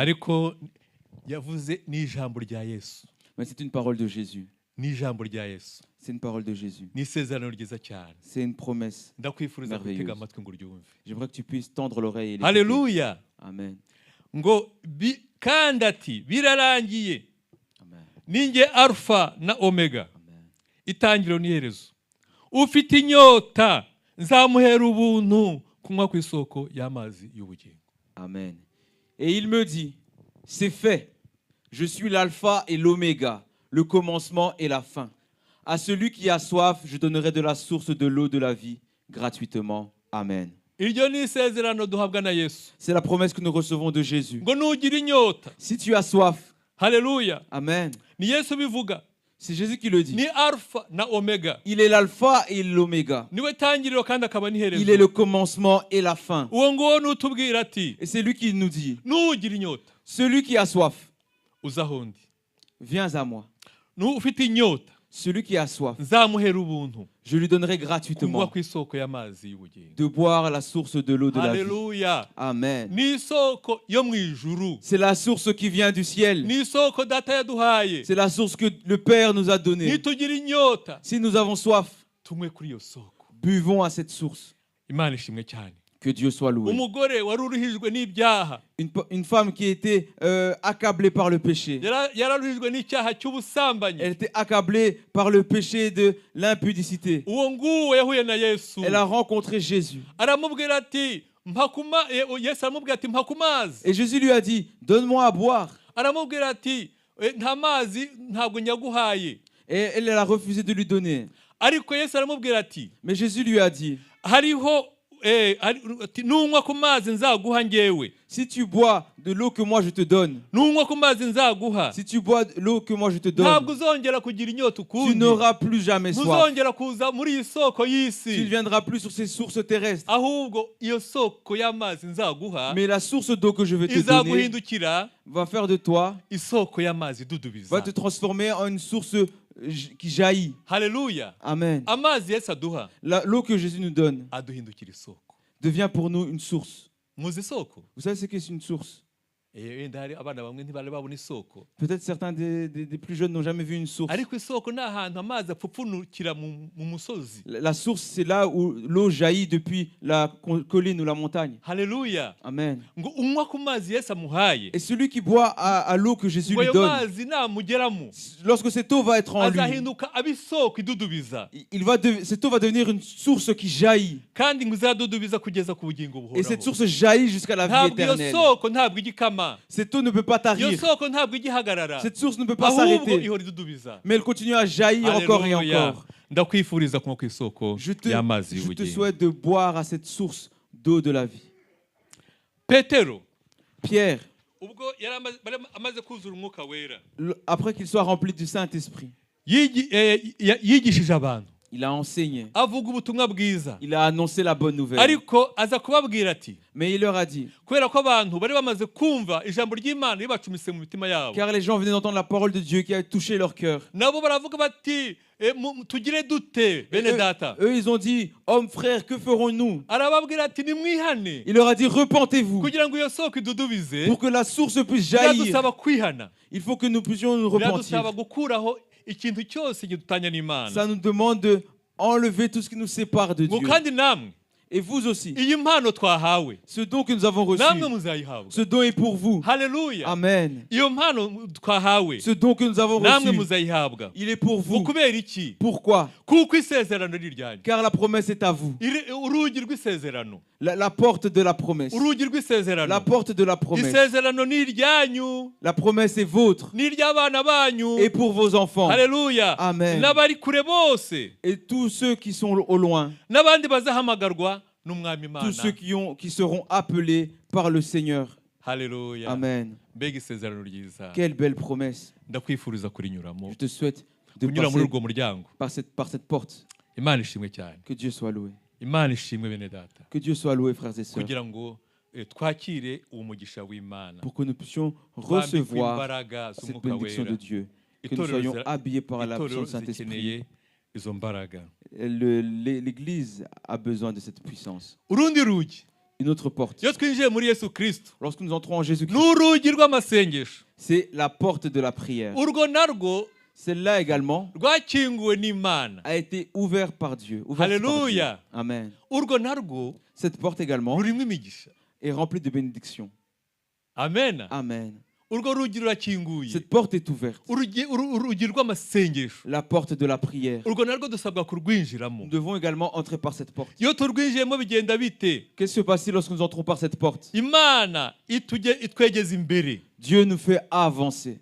Mais c'est une parole de Jésus. C'est une parole de Jésus. C'est une promesse merveilleuse. J'aimerais que tu puisses tendre l'oreille et l'écouter. Alléluia. Amen. Ngo kandati birarangiye. Ninge alpha na omega. Itangiro n'iherezo. ufite inyota nzamuhera ubuntu kunywa ku isoko y'amazi y'ubugingo. Amen. Et il me dit, c'est fait. Je suis l'alpha et l'oméga, le commencement et la fin. À celui qui a soif, je donnerai de la source de l'eau de la vie gratuitement. Amen. C'est la promesse que nous recevons de Jésus. Si tu as soif, Alléluia. Amen. C'est Jésus qui le dit. Il est l'alpha et l'oméga. Il est le commencement et la fin. Et c'est lui qui nous dit, celui qui a soif, viens à moi. Celui qui a soif, je lui donnerai gratuitement de boire la source de l'eau de la vie. Amen. C'est la source qui vient du ciel. C'est la source que le Père nous a donnée. Si nous avons soif, buvons à cette source. Que Dieu soit loué. Une femme qui était accablée par le péché. Elle était accablée par le péché de l'impudicité. Elle a rencontré Jésus. Et Jésus lui a dit, donne-moi à boire. Et elle a refusé de lui donner. Mais Jésus lui a dit, si tu bois de l'eau que moi je te donne, si tu bois de l'eau que moi je te donne, tu n'auras plus jamais soif. Tu ne viendras plus sur ces sources terrestres. Mais la source d'eau que je vais te donner va faire de toi, va te transformer en une source qui jaillit. Alléluia. Amen. L'eau que Jésus nous donne devient pour nous une source. Vous savez ce qu'est une source? Peut-être certains des plus jeunes n'ont jamais vu une source. La source, c'est là où l'eau jaillit depuis la colline ou la montagne. Alléluia. Amen. Et celui qui boit à l'eau que Jésus lui donne, lorsque cette eau va être en lui, cette eau va devenir une source qui jaillit. Et cette source jaillit jusqu'à la vie éternelle. Cette eau ne peut pas tarir. Cette source ne peut pas s'arrêter. Mais elle continue à jaillir encore et encore. Je te souhaite de boire à cette source d'eau de la vie. Pierre, après qu'il soit rempli du Saint-Esprit, il a enseigné. Il a annoncé la bonne nouvelle. Mais il leur a dit, car les gens venaient d'entendre la parole de Dieu qui a touché leur cœur. Eux, ils ont dit, hommes, frères, que ferons-nous? Il leur a dit, repentez-vous. Pour que la source puisse jaillir, il faut que nous puissions nous repentir. Ça nous demande d'enlever tout ce qui nous sépare de Dieu. Et vous aussi. Ce don que nous avons reçu, ce don est pour vous. Alléluia. Amen. Ce don que nous avons reçu, il est pour vous. Pourquoi? Car la promesse est à vous. La porte de la promesse. La porte de la promesse. La promesse est vôtre. Et pour vos enfants. Alléluia. Amen. Et tous ceux qui sont au loin. Tous ceux qui seront appelés par le Seigneur. Alléluia. Amen. Quelle belle promesse. Je te souhaite de passer par cette porte. Que Dieu soit loué. Que Dieu soit loué, frères et sœurs. Pour que nous puissions recevoir cette bénédiction de Dieu. Que nous soyons habillés par la puissance du Saint-Esprit. L'Église a besoin de cette puissance. Une autre porte. Lorsque nous entrons en Jésus-Christ, c'est la porte de la prière. Celle-là également a été ouverte par Dieu. Alléluia. Amen. Cette porte également est remplie de bénédictions. Amen. Amen. Cette porte est ouverte. La porte de la prière. Nous devons également entrer par cette porte. Qu'est-ce qui se passe lorsque nous entrons par cette porte? Dieu nous fait avancer.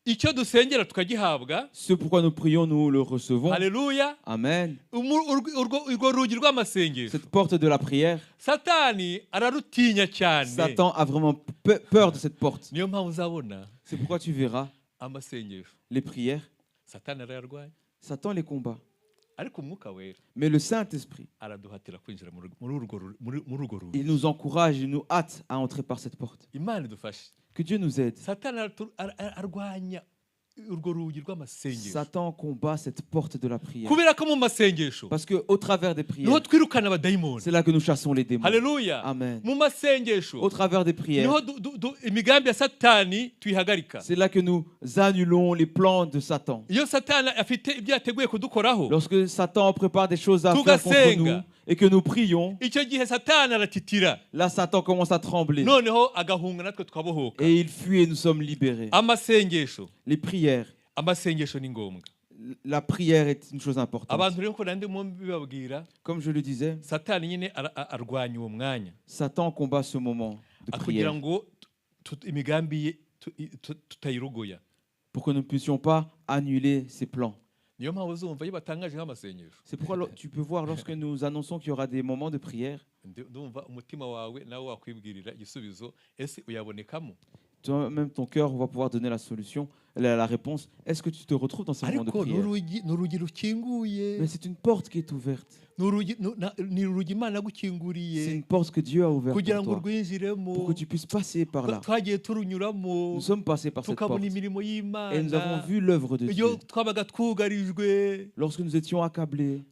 Ce pourquoi nous prions, nous le recevons. Alléluia. Amen. Cette porte de la prière, Satan a vraiment peur de cette porte. C'est pourquoi tu verras les prières, Satan les combat. Mais le Saint-Esprit, il nous encourage, il nous hâte à entrer par cette porte. Que Dieu nous aide. Satan combat cette porte de la prière. Parce qu'au travers des prières, c'est là que nous chassons les démons. Alléluia. Amen. Au Au travers des prières, c'est là que nous annulons les plans de Satan. Lorsque Satan prépare des choses à faire contre nous et que nous prions, là Satan commence à trembler et il fuit et nous sommes libérés. Les prières, la prière est une chose importante. Comme je le disais, Satan combat ce moment de prière pour que nous ne puissions pas annuler ses plans. C'est pourquoi tu peux voir lorsque nous annonçons qu'il y aura des moments de prière, toi-même ton cœur va pouvoir donner la solution, la réponse. Est-ce que tu te retrouves dans ces moments de prière? Mais c'est une porte qui est ouverte. C'est une porte que Dieu a ouverte pour toi, pour que tu puisses passer par là. Nous sommes passés par cette porte et nous avons vu l'œuvre de Dieu. Lorsque nous étions accablés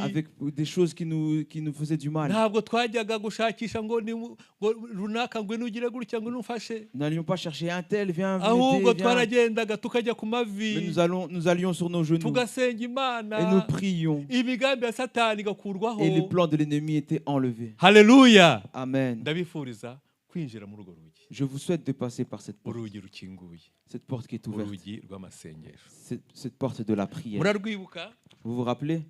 avec des choses qui nous faisaient du mal, nous n'allions pas chercher un tel, viens m'aider, mais nous allions sur nos genoux et nous prions et les plans de l'ennemi étaient enlevés. Alléluia. Amen. Je vous souhaite de passer par cette porte qui est ouverte, cette porte de la prière. Vous vous rappelez?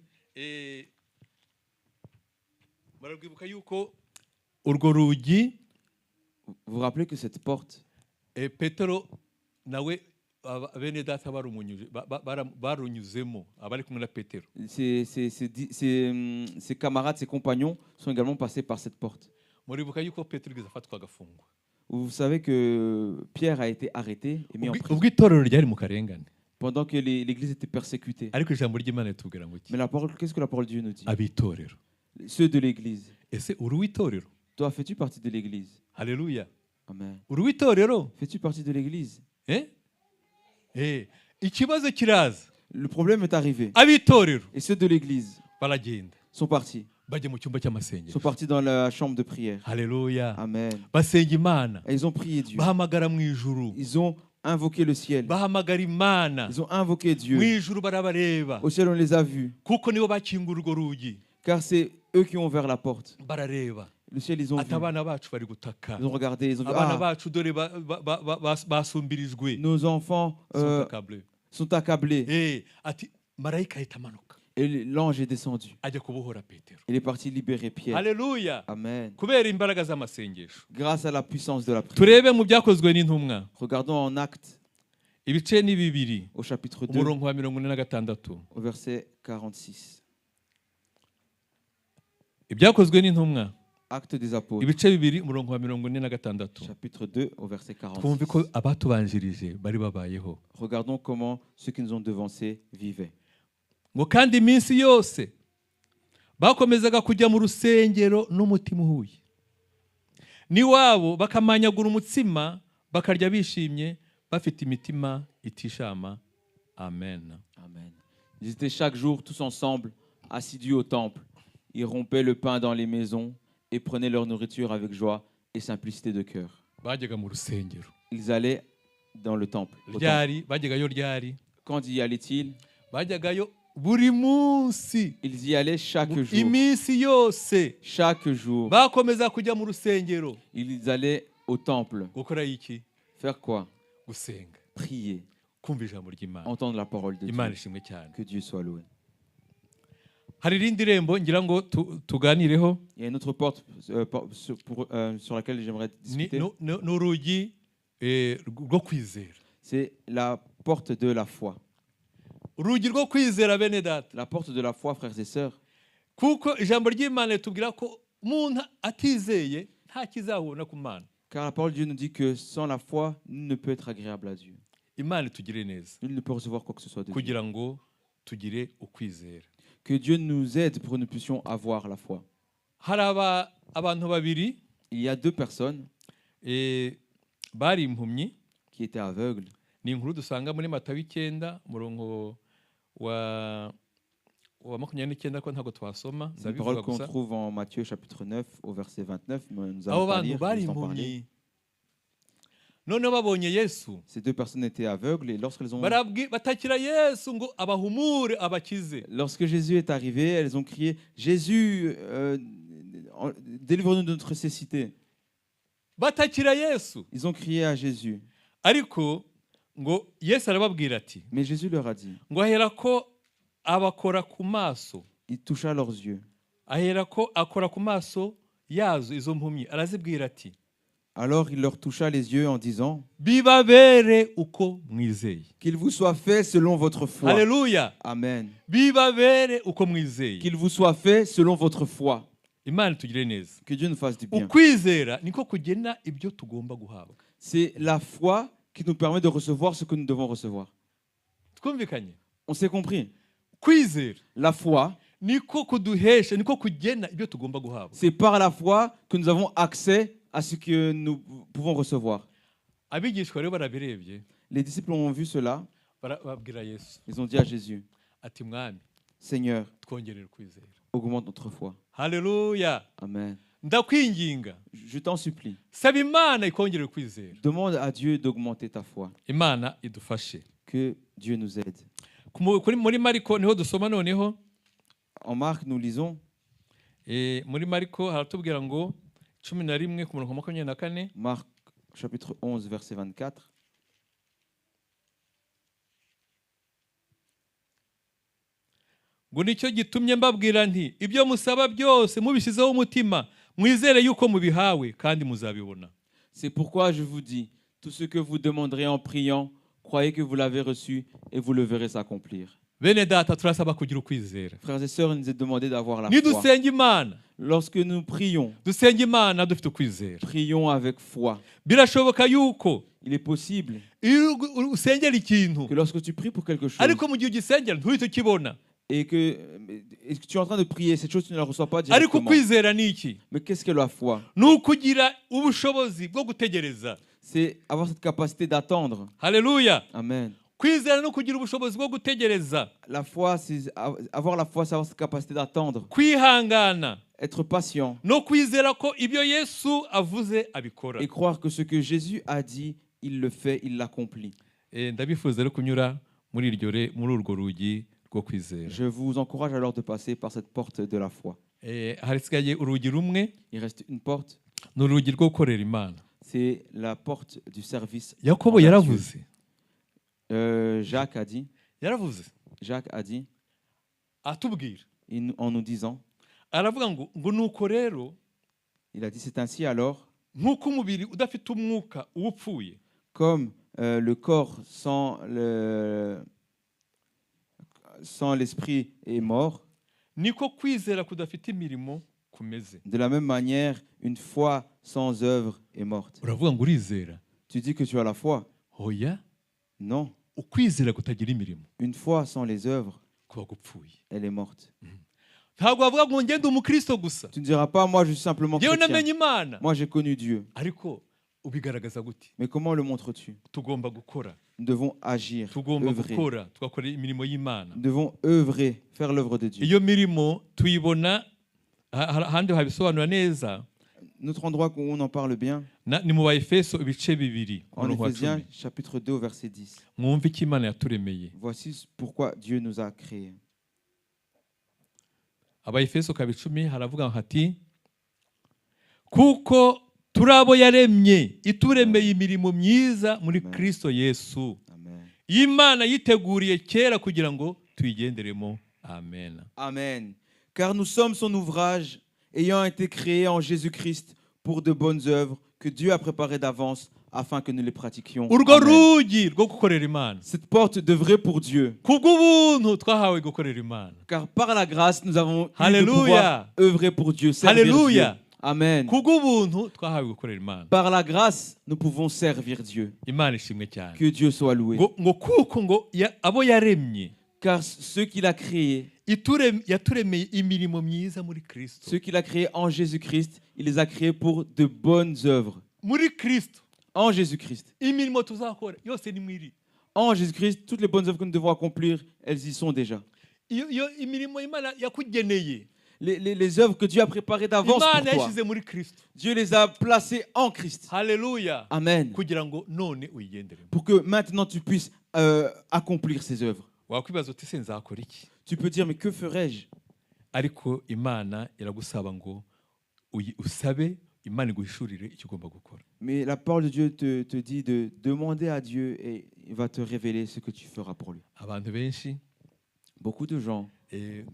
Vous vous rappelez que cette porte, ses camarades, ses compagnons sont également passés par cette porte. Vous savez que Pierre a été arrêté et mis en prison pendant que l'Église était persécutée. Mais qu'est-ce que la parole de Dieu nous dit? Ceux de l'Église. Toi, fais-tu partie de l'Église? Alléluia. Amen. Fais-tu partie de l'Église? Le problème est arrivé. Et ceux de l'Église sont partis. Sont partis dans la chambre de prière. Alléluia. Amen. Et ils ont prié Dieu. Ils ont invoqué le ciel. Ils ont invoqué Dieu. Au ciel, on les a vus. Car c'est eux qui ont ouvert la porte. Le ciel, ils ont vu. Ils ont regardé. Ils ont vu. Nos enfants sont accablés. Et l'ange est descendu. Il est parti libérer Pierre. Alléluia. Amen. Grâce à la puissance de la prière. Regardons en Actes, au chapitre 2, au verset 46. Actes des apôtres, chapitre 2, au verset 46. Regardons comment ceux qui nous ont devancés vivaient. ngo kandi iminsi yose bakomezaga kujya mu rusengero n'umutima uhuye n'iwabo bakamanyagura umutsima bakarya bishimye bafite imitima itishama. Amen. Amen. Ils étaient chaque jour tous ensemble assidus au temple. Ils rompaient le pain dans les maisons et prenaient leur nourriture avec joie et simplicité de cœur. Ils allaient dans le temple. Quand y allaient-ils? Ils y allaient chaque jour. Chaque jour. Ils allaient au temple. gukora iki? Faire quoi? Gusenga, Prier. kumva ijambo ry'Imana. Entendre la parole de Imana Dieu. ishimwe cyane. Que Dieu soit loué. Hari irindi rembo ngira ngo tuganireho. Il y a une autre porte sur laquelle j'aimerais discuter. N'urugi rwo kwizera. C'est la porte de la foi. Urugi rwo kwizera bene data. La porte de la foi, frères et sœurs. Kuko ijambo ry'Imana ritubwira ko umuntu atizeye nta kizabona ku Mana. Car la parole de Dieu nous dit que sans la foi, nul ne peut être agréable à Dieu. Imana itugire neza. Nul ne peut recevoir quoi que ce soit de Dieu. Kugira ngo tugire ukwizera. Que Dieu nous aide pour que nous puissions avoir la foi. Hari abantu babiri. Il y a deux personnes bari impumyi qui étaient aveugles. Ni inkuru dusanga muri Matayo 9 murongo wa 29 ko ntago twasoma. C'est une parole qu'on trouve en Matthieu chapitre 9 au verset 29, mais nous allons pas lire, nous en parler. Ces deux personnes étaient aveugles et lorsqu'elles ont lorsque Jésus est arrivé, elles ont crié Jésus, délivre-nous de notre nécessité. Ils ont crié à Jésus. Mais Jésus leur a dit. Il toucha leurs yeux. Alors il leur toucha les yeux en disant qu'il vous soit fait selon votre foi. Alléluia. Amen. Qu'il vous soit fait selon votre foi. Que Dieu nous fasse du bien. C'est la foi qui nous permet de recevoir ce que nous devons recevoir. On s'est compris. La foi, c'est par la foi que nous avons accès à ce que nous pouvons recevoir. Les disciples ont vu cela. Ils ont dit à Jésus, Seigneur, augmente notre foi. Alléluia. Amen. Ndakwinginga. Je t'en supplie. Saba Imana ikongere kwizera. Demande à Dieu d'augmenter ta foi. Imana idufashe. Que Dieu nous aide. Muri Mariko niho dusoma noneho. En Marc nous lisons. Muri Mariko haratubwira ngo 11 ku murongo 24. Marc chapitre 11 verset 24. Ngo nicyo gitumye mbabwira nti ibyo musaba byose mubishyizeho umutima mwizere yuko mubihawe kandi muzabibona. C'est pourquoi je vous dis, tout ce que vous demanderez en priant, croyez que vous l'avez reçu et vous le verrez s'accomplir. Bene data turasaba kugira ukwizera. Frères et sœurs, il nous est demandé d'avoir la foi. Nidusenga Imana. Lorsque nous prions, dusenga Imana dufite ukwizera. Prions avec foi. Birashoboka yuko il est possible usengera ikintu que lorsque tu pries pour quelque chose ariko mu gihe ugisengera ntuhite ukibona et que tu es en train de prier, cette chose tu ne la reçois pas directement. Mais qu'est-ce que la foi? C'est avoir cette capacité d'attendre. Alléluia. Amen. La foi, c'est avoir la foi, c'est avoir cette capacité d'attendre. Être patient. Et croire que ce que Jésus a dit, il le fait, il l'accomplit. Je vous encourage alors de passer par cette porte de la foi. Il reste une porte. C'est la porte du service. Jacques a dit. Jacques a dit. En nous disant. Il a dit c'est ainsi alors. Comme le corps sans l'esprit est mort. De la même manière, une foi sans œuvre est morte. Tu dis que tu as la foi. Non. Une foi sans les œuvres, elle est morte. Tu ne diras pas, moi je suis simplement chrétien. Moi j'ai connu Dieu. Mais comment le montres-tu? Nous devons agir, œuvrer. Nous devons œuvrer, faire l'œuvre de Dieu. Notre endroit où on en parle bien, en Éphésiens chapitre 2 verset 10. Voici pourquoi Dieu nous a créés. Kuko turi abo yaremye ituremeye imirimo myiza muri Kristo Yesu. Imana yiteguriye kera kugira ngo tuyigenderemo. Amen. Amen. Car nous sommes son ouvrage, ayant été créés en Jésus-Christ pour de bonnes œuvres que Dieu a préparées d'avance afin que nous les pratiquions. Amen. Cette porte devrait pour Dieu. Car par la grâce, nous avons eu de pouvoir œuvrer pour Dieu, servir Dieu. Amen. Par la grâce, nous pouvons servir Dieu. Que Dieu soit loué. Car ceux qu'il a créés, ceux qu'il a créés en Jésus-Christ, il les a créés pour de bonnes œuvres. En Jésus-Christ. En Jésus-Christ, toutes les bonnes œuvres que nous devons accomplir, elles y sont déjà. Les œuvres que Dieu a préparées d'avance pour toi, Dieu les a placées en Christ. Alléluia. Amen. Pour que maintenant tu puisses accomplir ces œuvres. Tu peux dire, mais que ferais-je? Mais la parole de Dieu te dit de demander à Dieu et il va te révéler ce que tu feras pour lui. Beaucoup de gens, ils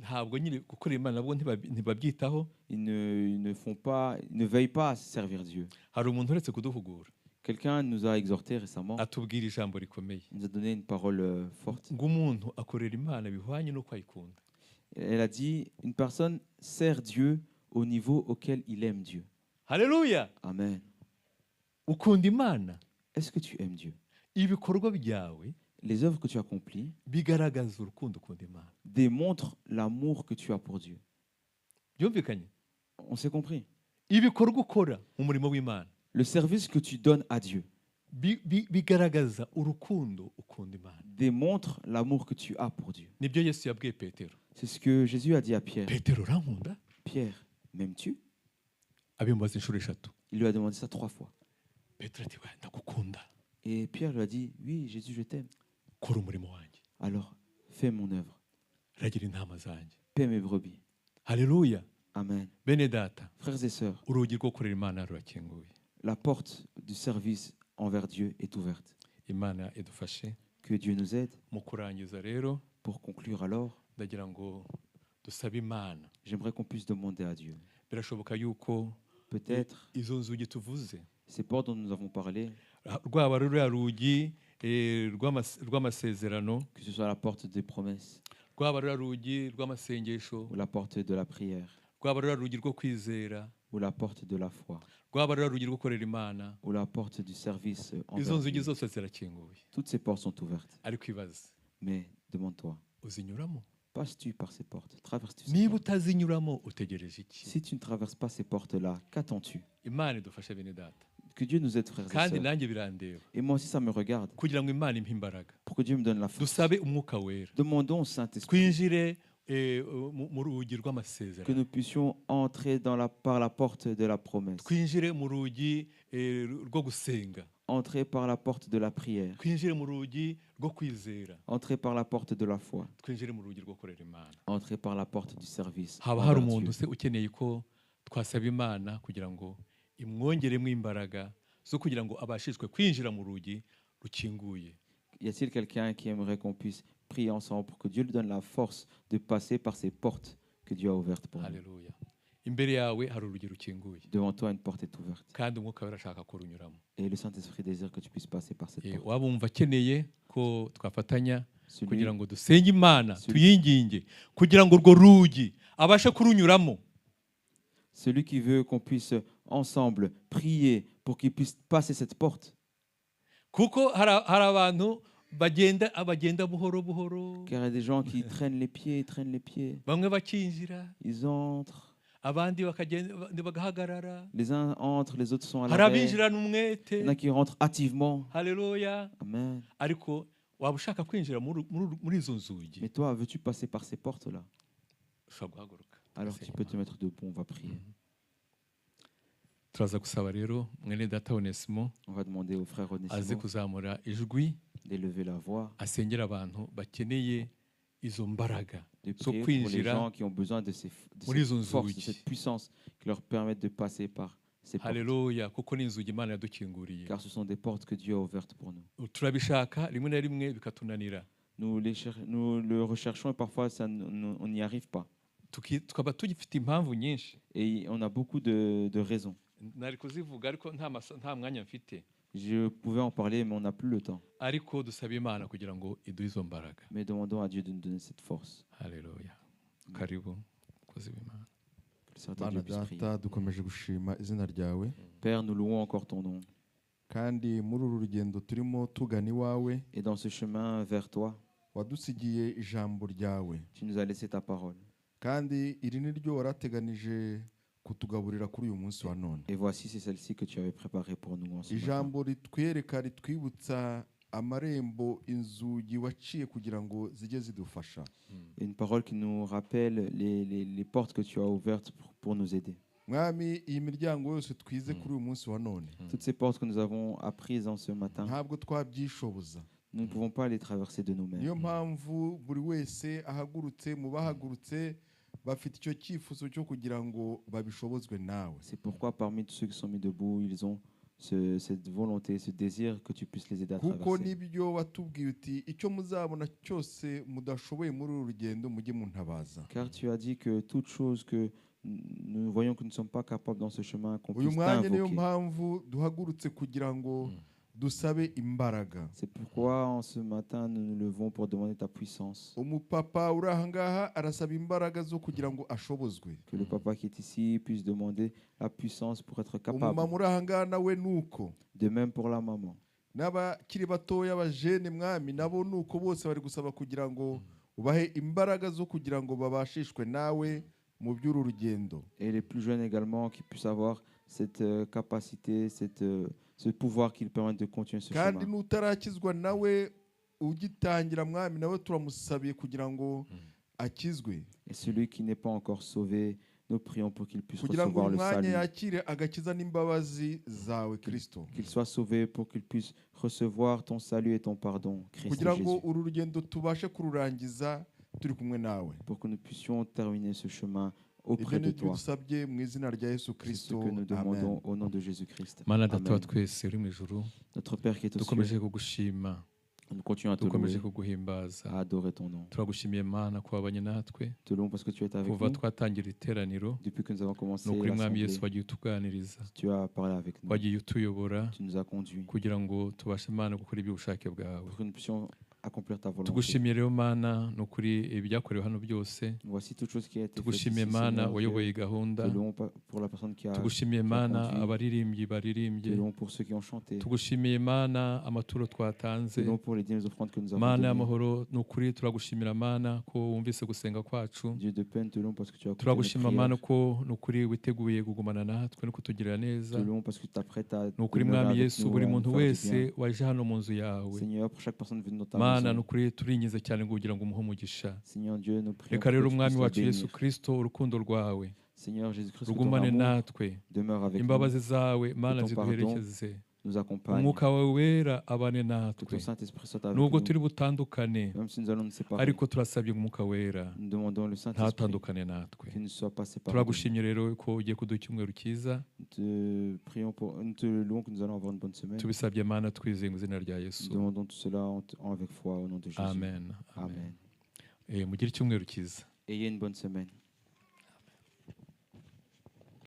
ne veillent pas à servir Dieu. Quelqu'un nous a exhorté récemment. Il nous a donné une parole forte. Elle a dit, une personne sert Dieu au niveau auquel il aime Dieu. Alléluia. Amen. Est-ce que tu aimes Dieu? Les œuvres que tu accomplis démontrent l'amour que tu as pour Dieu. On s'est compris. Le service que tu donnes à Dieu démontre l'amour que tu as pour Dieu. C'est ce que Jésus a dit à Pierre. Pierre, m'aimes-tu? Il lui a demandé ça 3 fois. Et Pierre lui a dit, oui, Jésus, je t'aime. Alors, fais mon œuvre. Paie mes brebis. Alléluia. Amen. Frères et sœurs, la porte du service envers Dieu est ouverte. Que Dieu nous aide. Pour conclure alors, j'aimerais qu'on puisse demander à Dieu. Peut-être ces portes dont nous avons parlé, que ce soit la porte des promesses ou la porte de la prière ou la porte de la foi ou la porte du service envers Dieu. Toutes ces portes sont ouvertes. Mais demande-toi, passes-tu par ces portes? Traverses-tu ces portes? Si tu ne traverses pas ces portes-là, qu'attends-tu? Que Dieu nous aide, frères et sœurs. Et moi aussi, ça me regarde. Pour que Dieu me donne la force. Demandons au Saint-Esprit que nous puissions entrer par la porte de la promesse. Entrer par la porte de la prière. Entrer par la porte de la foi. Entrer par la porte du service. Y a-t-il quelqu'un qui aimerait qu'on puisse prier ensemble pour que Dieu lui donne la force de passer par ces portes que Dieu a ouvertes pour nous? Devant toi, une porte est ouverte. Et le Saint-Esprit désire que tu puisses passer par cette porte. Celui qui veut qu'on puisse ensemble prier pour qu'il puisse passer cette porte. Car il y a des gens qui traînent les pieds, Ils entrent. Les uns entrent, les autres sont à l'arrêt. Il y en a qui rentrent hâtivement. Alléluia. Amen. Mais toi, veux-tu passer par ces portes-là? Alors tu peux te mettre debout, on va prier. On va demander au frère Onésimo d'élever la voix, de prier pour les gens qui ont besoin de ces forces, de cette puissance qui leur permettent de passer par ces portes. haleluya kuko ni inzugi imana yadukinguriye Car ce sont des portes que Dieu a ouvertes pour nous. turabishaka rimwe na rimwe bikatunanira Nous le recherchons et parfois on n'y arrive pas. tukaba tugifite impamvu nyinshi Et on a beaucoup de raisons. nari kuzivuga ariko nta mwanya mfite. Je pouvais en parler, mais on n'a plus le temps. ariko dusaba imana kugira ngo iduhe izo mbaraga. Mais demandons à Dieu de nous donner cette force. haleluya karibu kozi w'imana. Mana data dukomeje gushima izina ryawe. Père, nous louons encore ton nom. Kandi muri uru rugendo turimo tugana iwawe. Et dans ce chemin vers toi, wadusigiye ijambo ryawe. Tu nous as laissé ta parole. Kandi iri ni ryo warateganije kutugaburira kuri uyu munsi wa none. Et voici c'est celle-ci que tu avais préparée pour nous en ce matin. Ijambo ritwereka ritwibutsa amarembo inzugi waciye kugira ngo zijye zidufasha. Une parole qui nous rappelle les portes que tu as ouvertes pour nous aider. Mwami iyi miryango yose twize kuri uyu munsi wa none. Toutes ces portes que nous avons apprises en ce matin. Ntabwo twabyishoboza. Nous ne pouvons pas les traverser de nous-mêmes. Niyo mpamvu buri wese ahagurutse mu bahagurutse bafite icyo cyifuzo cyo kugira ngo babishobozwe nawe. C'est pourquoi parmi tous ceux qui sont mis debout, ils ont cette volonté, ce désir que tu puisses les aider à traverser. Kuko nibyo watubwiye uti icyo muzabona cyose mudashoboye muri uru rugendo mujye muntabaza. Car tu as dit que toute chose que nous voyons que nous ne sommes pas capables dans ce chemin qu'on uyu puisse mwanya niyo t'invoquer. mpamvu duhagurutse kugira ngo dusabe imbaraga. C'est pourquoi en ce matin nous nous levons pour demander ta puissance. Umupapa uri aha ngaha arasaba imbaraga zo kugira ngo ashobozwe. Que le papa qui est ici puisse demander la puissance pour être capable. Umumama uri aha ngaha nawe nuko. De même pour la maman. N'abakiri batoya abajene mwami nabo nuko bose bari gusaba kugira ngo ubahe imbaraga zo kugira ngo babashishwe nawe mu by'uru rugendo. Et les plus jeunes également qui puissent avoir cette capacité, ce pouvoir qui permet de continuer ce chemin. Kandi n'utarakizwa nawe ugitangira mwami nawe turamusabiye kugira ngo akizwe. Et celui qui n'est pas encore sauvé, nous prions pour qu'il puisse kugira ngo recevoir le umwanya salut. yakire agakiza n'imbabazi zawe Kristo. Qu'il soit sauvé pour qu'il puisse recevoir ton salut et ton pardon, Christ kugira ngo Jésus. uru rugendo tubashe kururangiza turi kumwe nawe. Pour que nous puissions terminer ce chemin auprès de toi. C'est ce que nous demandons au nom de Jésus-Christ. Mana data wa twese uri mu ijuru. Notre Père qui est au dukomeje ciel. kugushima. Nous continuons à te dukomeje louer, kuguhimbaza. à adorer ton nom. turagushimiye Mana ko wabanye natwe. Te louons parce que tu es avec kuva nous. twatangira iteraniro. Depuis que nous avons commencé nukuri mwami Yesu l'assemblée, wagiye utuganiriza. tu as parlé avec nous. wagiye utuyobora. Tu nous as conduits. kugira ngo tubashe Mana gukora iby'ubushake bwawe. Pour que nous puissions accomplir ta volonté. tugushimiye rero Mana nukuri ibyakorewe hano byose. Voici toute chose qui a été faite tugushimiye ici, Mana Seigneur wayoboye Dieu. gahunda. Te louons pour la personne qui a tugushimiye qui a Mana conduit. abaririmbyi baririmbye. Te louons pour ceux qui ont chanté. tugushimiye Mana amaturo twatanze. Te louons pour les dîmes et offrandes que nous avons Mana données. y'amahoro nukuri turagushimira Mana ko wumvise gusenga kwacu. Dieu de paix, te louons parce que tu as écouté nos turagushima Mana prières. ko nukuri witeguye kugumana natwe no kutugirira neza. Te louons parce que tu t'apprêtes à nukuri demeurer mwami avec Yesu nous, buri à nous muntu faire du wese bien. waje hano mu nzu yawe. Seigneur, pour chaque personne venue dans ta Mana maison. nukuri turinyize cyane ngo ugira ngo umuhe umugisha. Seigneur Dieu, nous prions reka que rero tu umwami puisses wacu le Yesu bénir. Kristo urukundo rwawe Seigneur Jésus-Christ, que ton rugumane amour natwe. demeure avec imbabazi nous. zawe Mana Que ton pardon ziduherekeze. nous accompagne. umwuka wawe wera abane Que natwe. ton Saint-Esprit soit avec nubwo nous. turi butandukane Même si nous allons nous séparer, ariko turasabye umwuka wera nous demandons le Saint-Esprit ntatandukane natwe. qu'il ne soit pas séparé. turagushimye rero ko ugiye kuduha icyumweru cyiza. Nous te louons que nous allons avoir une bonne semaine. tubisabye Mana twizeye mu izina rya Nous Yesu. demandons tout cela avec foi au nom de Jésus. Amen. Amen. mugire icyumweru cyiza. Ayez une bonne semaine.